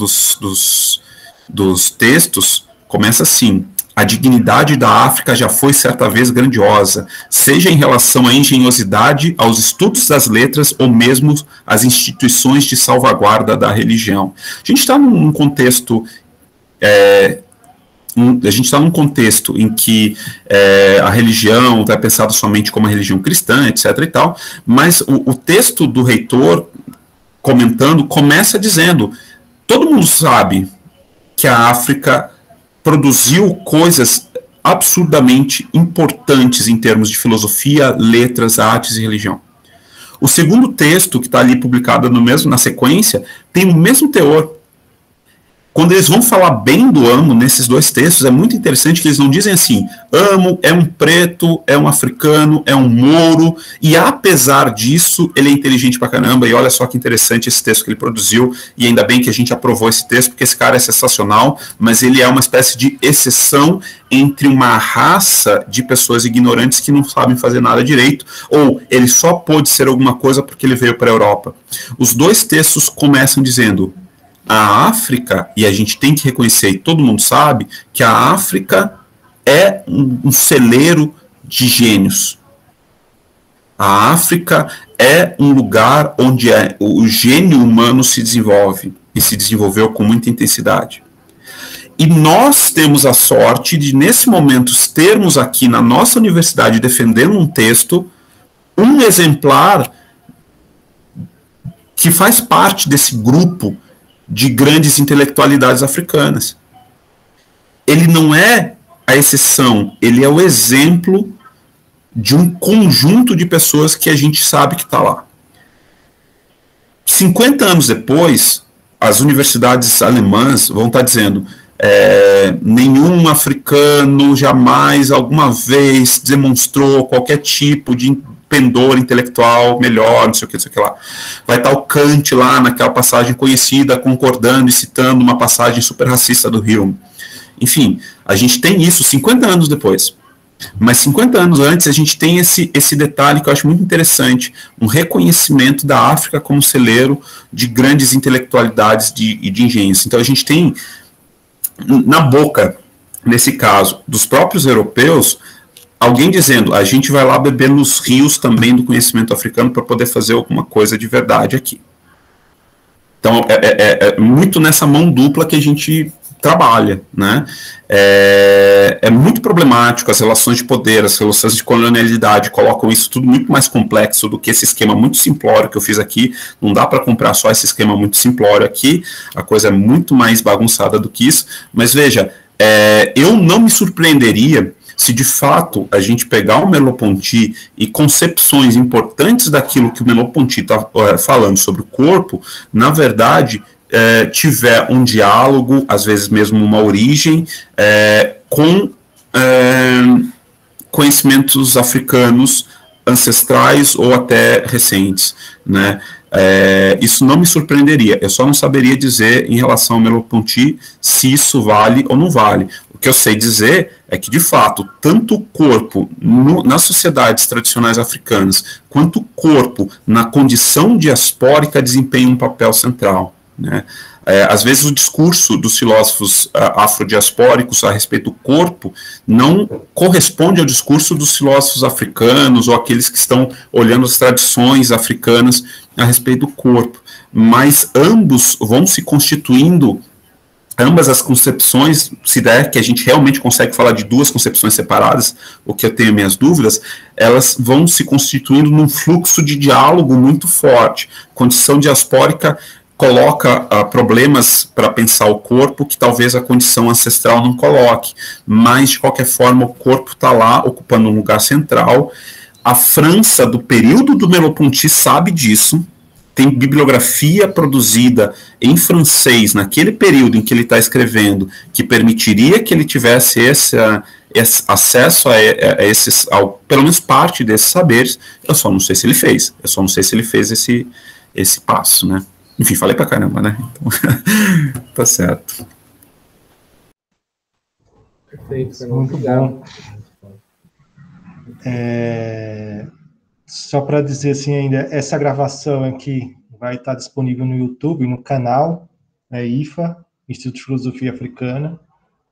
dos textos começa assim: a dignidade da África já foi certa vez grandiosa, seja em relação à engenhosidade, aos estudos das letras ou mesmo às instituições de salvaguarda da religião. A gente está num contexto em que a religião está pensada somente como a religião cristã, etc. e tal, mas o texto do reitor comentando começa dizendo: todo mundo sabe que a África produziu coisas absurdamente importantes em termos de filosofia, letras, artes e religião. O segundo texto, que está ali publicado na sequência, tem o mesmo teor. Quando eles vão falar bem do Amo nesses dois textos, é muito interessante que eles não dizem assim: Amo é um preto, é um africano, é um mouro, e apesar disso, ele é inteligente pra caramba, e olha só que interessante esse texto que ele produziu, e ainda bem que a gente aprovou esse texto, porque esse cara é sensacional, mas ele é uma espécie de exceção entre uma raça de pessoas ignorantes que não sabem fazer nada direito, ou ele só pôde ser alguma coisa porque ele veio para a Europa. Os dois textos começam dizendo: a África, e a gente tem que reconhecer, e todo mundo sabe, que a África é um celeiro de gênios. A África é um lugar onde o gênio humano se desenvolve, e se desenvolveu com muita intensidade. E nós temos a sorte de, nesse momento, termos aqui na nossa universidade, defendendo um texto, um exemplar que faz parte desse grupo de grandes intelectualidades africanas. Ele não é a exceção, ele é o exemplo de um conjunto de pessoas que a gente sabe que está lá. 50 anos depois, as universidades alemãs vão estar dizendo: nenhum africano jamais, alguma vez, demonstrou qualquer tipo de pendor intelectual melhor, não sei o que lá. Vai estar o Kant lá naquela passagem conhecida, concordando e citando uma passagem super racista do Hume. Enfim, a gente tem isso 50 anos depois. Mas 50 anos antes a gente tem esse detalhe que eu acho muito interessante, um reconhecimento da África como celeiro de grandes intelectualidades e de engenhos. Então a gente tem na boca, nesse caso, dos próprios europeus, alguém dizendo: a gente vai lá beber nos rios também do conhecimento africano para poder fazer alguma coisa de verdade aqui. Então, é muito nessa mão dupla que a gente trabalha, né? É muito problemático as relações de poder, as relações de colonialidade, colocam isso tudo muito mais complexo do que esse esquema muito simplório que eu fiz aqui. Não dá para comprar só esse esquema muito simplório aqui, a coisa é muito mais bagunçada do que isso, mas veja, eu não me surpreenderia se de fato a gente pegar o Merleau-Ponty e concepções importantes daquilo que o Merleau-Ponty está falando sobre o corpo, na verdade, tiver um diálogo, às vezes mesmo uma origem, com conhecimentos africanos ancestrais ou até recentes, né? Isso não me surpreenderia, eu só não saberia dizer em relação ao Merleau-Ponty se isso vale ou não vale. O que eu sei dizer é que, de fato, tanto o corpo nas sociedades tradicionais africanas, quanto o corpo na condição diaspórica desempenha um papel central, né? Às vezes o discurso dos filósofos afrodiaspóricos a respeito do corpo não corresponde ao discurso dos filósofos africanos ou aqueles que estão olhando as tradições africanas a respeito do corpo, mas ambos vão se constituindo, ambas as concepções, se der que a gente realmente consegue falar de duas concepções separadas, o que eu tenho minhas dúvidas, elas vão se constituindo num fluxo de diálogo muito forte. Condição diaspórica coloca problemas para pensar o corpo que talvez a condição ancestral não coloque, mas de qualquer forma o corpo está lá ocupando um lugar central. A França do período do Merleau-Ponty sabe disso, tem bibliografia produzida em francês naquele período em que ele está escrevendo, que permitiria que ele tivesse esse acesso a esses, pelo menos parte desses saberes. Eu só não sei se ele fez, esse passo, né? Enfim, falei pra caramba, né? Então, tá certo. Perfeito, muito bom. Só para dizer assim ainda, essa gravação aqui vai estar disponível no YouTube, no canal IFA, Instituto de Filosofia Africana,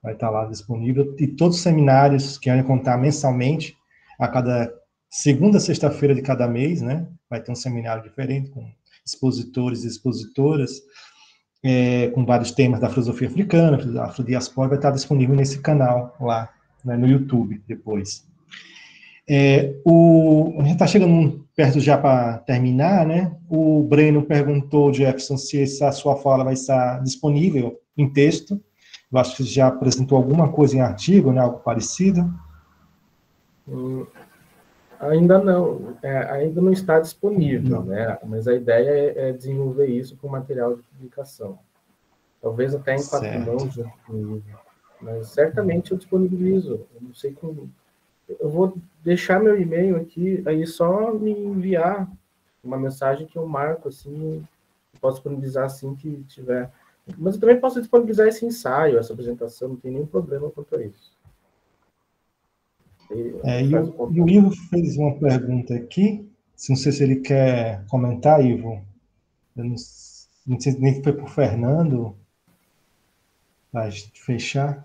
vai estar lá disponível, e todos os seminários que vão contar mensalmente, a cada segunda sexta-feira de cada mês, né, vai ter um seminário diferente, com expositores e expositoras, com vários temas da filosofia africana, da afrodiaspora, vai estar disponível nesse canal lá, né, no YouTube, depois. A gente está chegando perto já para terminar, né? O Breno perguntou, Jefferson, se essa sua fala vai estar disponível em texto. Eu acho que você já apresentou alguma coisa em artigo, né? Algo parecido. Ainda não está disponível, né? Mas a ideia é desenvolver isso com material de publicação. Talvez até em 4 mãos, junto comigo. Mas certamente eu disponibilizo. Eu não sei como. Eu vou deixar meu e-mail aqui, aí só me enviar uma mensagem que eu marco, assim, eu posso disponibilizar assim que tiver. Mas eu também posso disponibilizar esse ensaio, essa apresentação, não tem nenhum problema quanto a isso. E o Ivo fez uma pergunta aqui, não sei se ele quer comentar, Ivo. Eu não sei nem se foi para o Fernando, para a gente fechar.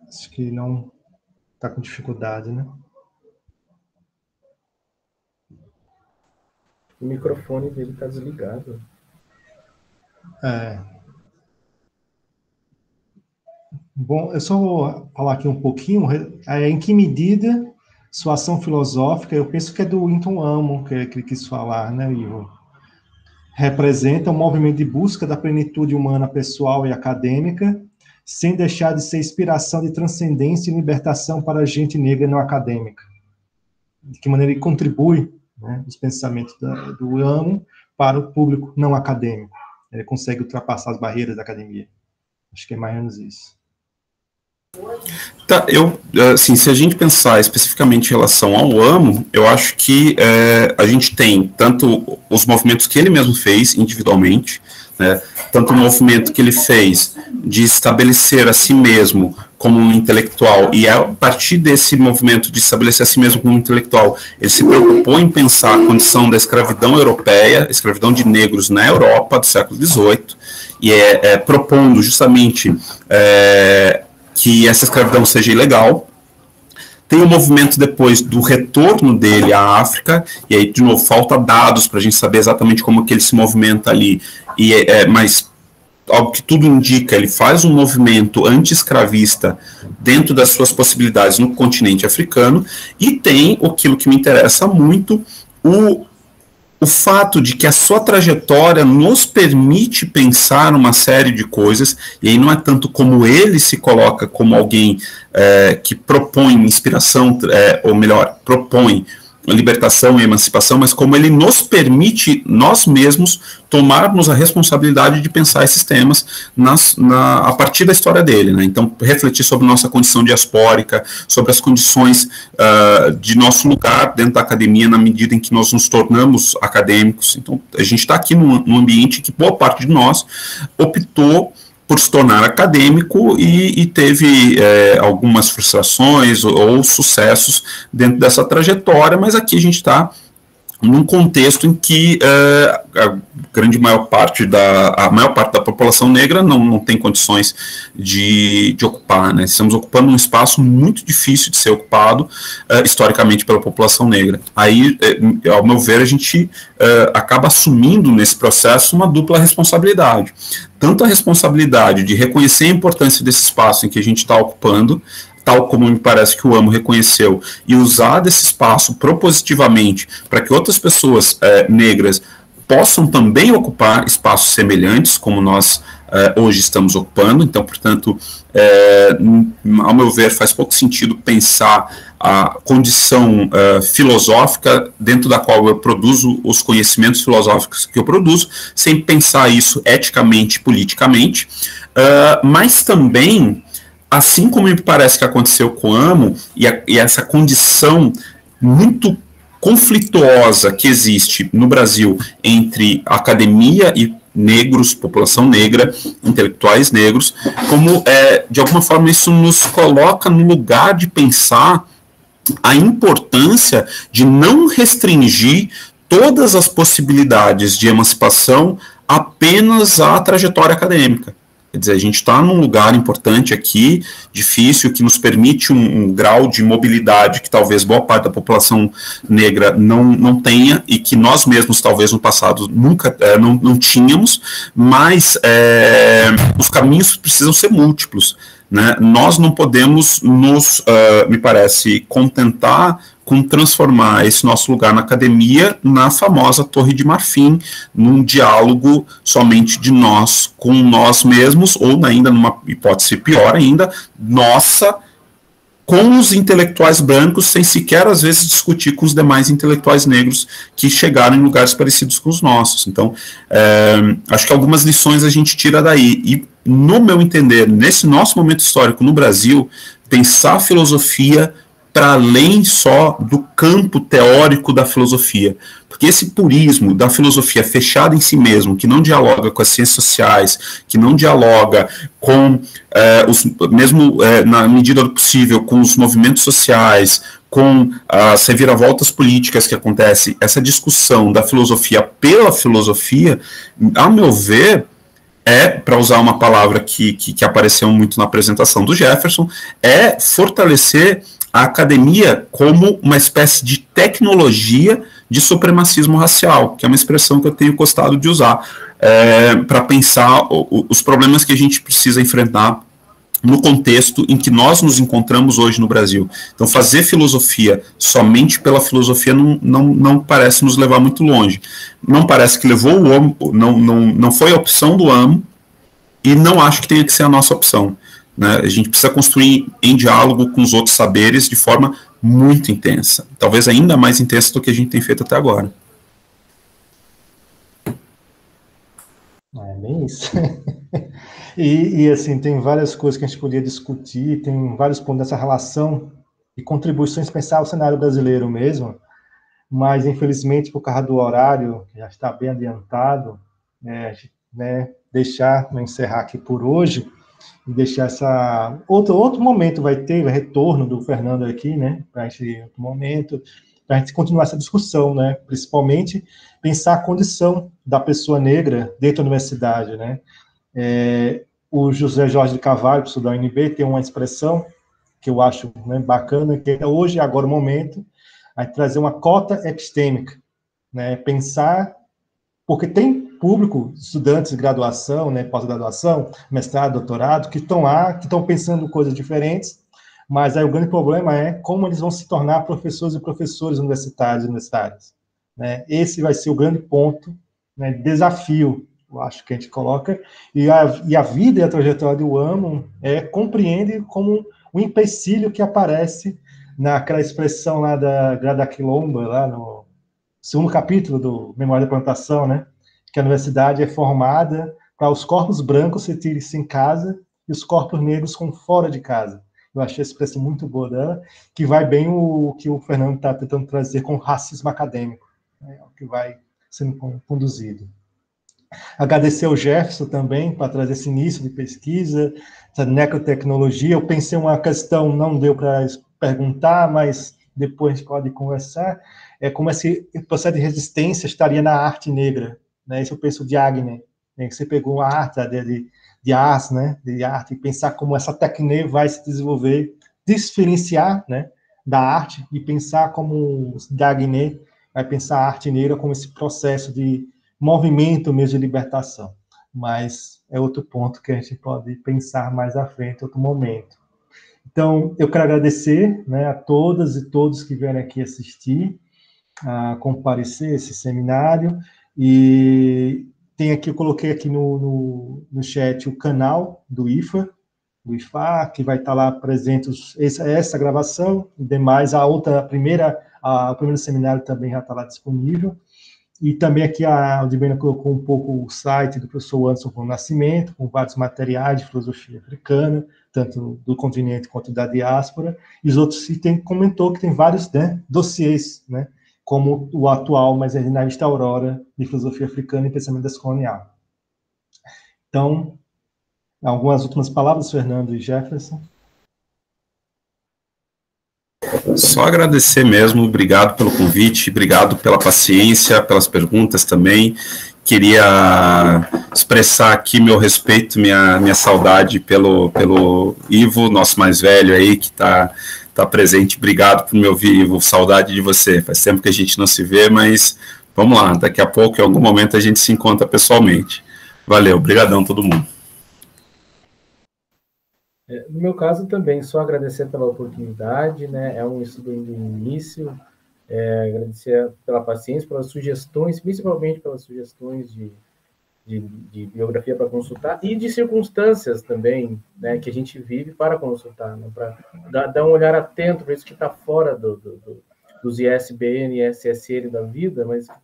Acho que não está com dificuldade, né? O microfone dele está desligado. Bom, eu só vou falar aqui um pouquinho, em que medida sua ação filosófica, eu penso que é do Winton Amo, que ele quis falar, né, Ivo? Representa um movimento de busca da plenitude humana pessoal e acadêmica, sem deixar de ser inspiração de transcendência e libertação para a gente negra não acadêmica. De que maneira ele contribui, né, os pensamentos do Amo para o público não acadêmico. Ele consegue ultrapassar as barreiras da academia. Acho que é mais ou menos isso. Tá, assim, se a gente pensar especificamente em relação ao Amo, eu acho que a gente tem tanto os movimentos que ele mesmo fez individualmente, né, tanto o movimento que ele fez de estabelecer a si mesmo como um intelectual, e a partir desse movimento de estabelecer a si mesmo como um intelectual, ele se preocupou em pensar a condição da escravidão europeia, escravidão de negros na Europa do século XVIII, e propondo justamente que essa escravidão seja ilegal. Tem o movimento depois do retorno dele à África, e aí, de novo, falta dados para a gente saber exatamente como que ele se movimenta ali, mas, ao que tudo indica, ele faz um movimento anti-escravista dentro das suas possibilidades no continente africano, e tem aquilo que me interessa muito, o fato de que a sua trajetória nos permite pensar uma série de coisas, e aí não é tanto como ele se coloca como alguém que propõe inspiração, ou melhor, propõe libertação e emancipação, mas como ele nos permite, nós mesmos, tomarmos a responsabilidade de pensar esses temas a partir da história dele, né? Então, refletir sobre nossa condição diaspórica, sobre as condições de nosso lugar dentro da academia, na medida em que nós nos tornamos acadêmicos. Então, a gente está aqui num ambiente que boa parte de nós optou por se tornar acadêmico e teve algumas frustrações ou sucessos dentro dessa trajetória, mas aqui a gente está num contexto em que a maior parte da população negra não tem condições de ocupar, né? Estamos ocupando um espaço muito difícil de ser ocupado historicamente pela população negra. Aí, ao meu ver, a gente acaba assumindo nesse processo uma dupla responsabilidade. Tanto a responsabilidade de reconhecer a importância desse espaço em que a gente está ocupando, tal como me parece que o Amo reconheceu, e usar desse espaço propositivamente para que outras pessoas negras possam também ocupar espaços semelhantes, como nós hoje estamos ocupando. Então, portanto, ao meu ver, faz pouco sentido pensar a condição filosófica dentro da qual eu produzo os conhecimentos filosóficos que eu produzo, sem pensar isso eticamente, politicamente, mas também, assim como me parece que aconteceu com o AMO, e essa condição muito conflituosa que existe no Brasil entre academia e negros, população negra, intelectuais negros, como, de alguma forma, isso nos coloca no lugar de pensar a importância de não restringir todas as possibilidades de emancipação apenas à trajetória acadêmica. Quer dizer, a gente está num lugar importante aqui, difícil, que nos permite um grau de mobilidade que talvez boa parte da população negra não tenha, e que nós mesmos, talvez, no passado, nunca não tínhamos, mas os caminhos precisam ser múltiplos, né? Nós não podemos me parece, contentar com transformar esse nosso lugar na academia na famosa Torre de Marfim, num diálogo somente de nós com nós mesmos, ou ainda numa hipótese pior ainda, nossa com os intelectuais brancos, sem sequer, às vezes, discutir com os demais intelectuais negros que chegaram em lugares parecidos com os nossos. Então, acho que algumas lições a gente tira daí. E, no meu entender, nesse nosso momento histórico no Brasil, pensar a filosofia para além só do campo teórico da filosofia, porque esse purismo da filosofia fechada em si mesmo, que não dialoga com as ciências sociais, que não dialoga com, na medida do possível, com os movimentos sociais, com as reviravoltas políticas que acontecem, essa discussão da filosofia pela filosofia, a meu ver, para usar uma palavra que apareceu muito na apresentação do Jefferson, é fortalecer a academia como uma espécie de tecnologia de supremacismo racial, que é uma expressão que eu tenho gostado de usar, para pensar os problemas que a gente precisa enfrentar no contexto em que nós nos encontramos hoje no Brasil. Então, fazer filosofia somente pela filosofia não parece nos levar muito longe. Não parece que levou o AMO, não foi a opção do AMO, e não acho que tenha que ser a nossa opção. Né? A gente precisa construir em diálogo com os outros saberes de forma muito intensa, talvez ainda mais intensa do que a gente tem feito até agora. É bem isso. E assim, tem várias coisas que a gente podia discutir, tem vários pontos dessa relação e contribuições, pensar o cenário brasileiro mesmo, mas infelizmente por causa do horário, que já está bem adiantado, deixar, encerrar aqui por hoje, e deixar essa... Outro momento vai ter, o retorno do Fernando aqui, né, para a gente, outro momento, para a gente continuar essa discussão, né, principalmente pensar a condição da pessoa negra dentro da universidade, né. O José Jorge de Carvalho, professor da UNB, tem uma expressão que eu acho, né, bacana, que é hoje, agora o momento, a trazer uma cota epistêmica, né, pensar, porque tem público, estudantes de graduação, né, pós-graduação, mestrado, doutorado, que estão lá, que estão pensando coisas diferentes, mas aí o grande problema é como eles vão se tornar professores e professores universitários e universitárias. Né? Esse vai ser o grande ponto, né, desafio, eu acho que a gente coloca, e a vida e a trajetória do AMO compreende como um empecilho que aparece naquela expressão lá da Grada Quilomba, lá no segundo capítulo do Memória da Plantação, né? Que a universidade é formada para os corpos brancos sentirem-se em casa e os corpos negros com fora de casa. Eu achei essa expressão muito boa dela, que vai bem o que o Fernando está tentando trazer com o racismo acadêmico, né? O que vai sendo conduzido. Agradecer ao Jefferson também, para trazer esse início de pesquisa, essa necrotecnologia. Eu pensei uma questão, não deu para perguntar, mas depois a gente pode conversar, como esse processo de resistência estaria na arte negra, né? Isso eu penso de Agner, né? Que você pegou a arte de arte, né? De arte, e pensar como essa técnica vai se desenvolver, diferenciar, né, da arte, e pensar como Agner vai pensar a arte negra como esse processo de movimento mesmo de libertação. Mas é outro ponto que a gente pode pensar mais à frente, outro momento. Então, eu quero agradecer, né, a todas e todos que vieram aqui assistir, a comparecer a esse seminário, e tem aqui, eu coloquei aqui no chat o canal do IFA, do IFA, que vai estar lá presente essa gravação, e demais, o primeiro seminário também já está lá disponível. E também aqui a Aldibena colocou um pouco o site do professor Anderson von Nascimento, com vários materiais de filosofia africana, tanto do continente quanto da diáspora, e os outros comentou que tem vários, né, dossiês, né, como o atual, mas é na revista Aurora, de filosofia africana e pensamento descolonial. Então, algumas últimas palavras, Fernando e Jefferson. Só agradecer mesmo, obrigado pelo convite, obrigado pela paciência, pelas perguntas também. Queria expressar aqui meu respeito, minha saudade pelo Ivo, nosso mais velho aí, que está presente. Obrigado por me ouvir, Ivo, saudade de você. Faz tempo que a gente não se vê, mas vamos lá, daqui a pouco, em algum momento, a gente se encontra pessoalmente. Valeu, obrigadão todo mundo. No meu caso também, só agradecer pela oportunidade, né? É um estudo ainda no início, agradecer pela paciência, pelas sugestões, principalmente pelas sugestões de biografia para consultar e de circunstâncias também, né, que a gente vive para consultar, né, para dar um olhar atento para isso que está fora dos ISBN e SSL da vida, mas que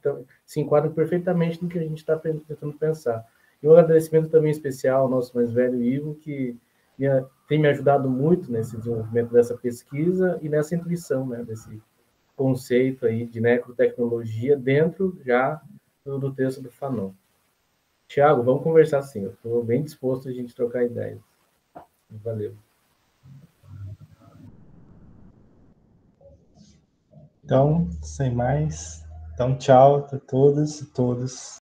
se enquadram perfeitamente no que a gente está tentando pensar. E um agradecimento também especial ao nosso mais velho Ivo, que tem me ajudado muito nesse desenvolvimento dessa pesquisa e nessa intuição, né, desse conceito aí de necrotecnologia dentro já do texto do Fanon. Tiago, vamos conversar sim, eu estou bem disposto a gente trocar ideias. Valeu. Então, sem mais, então tchau a todas e todos.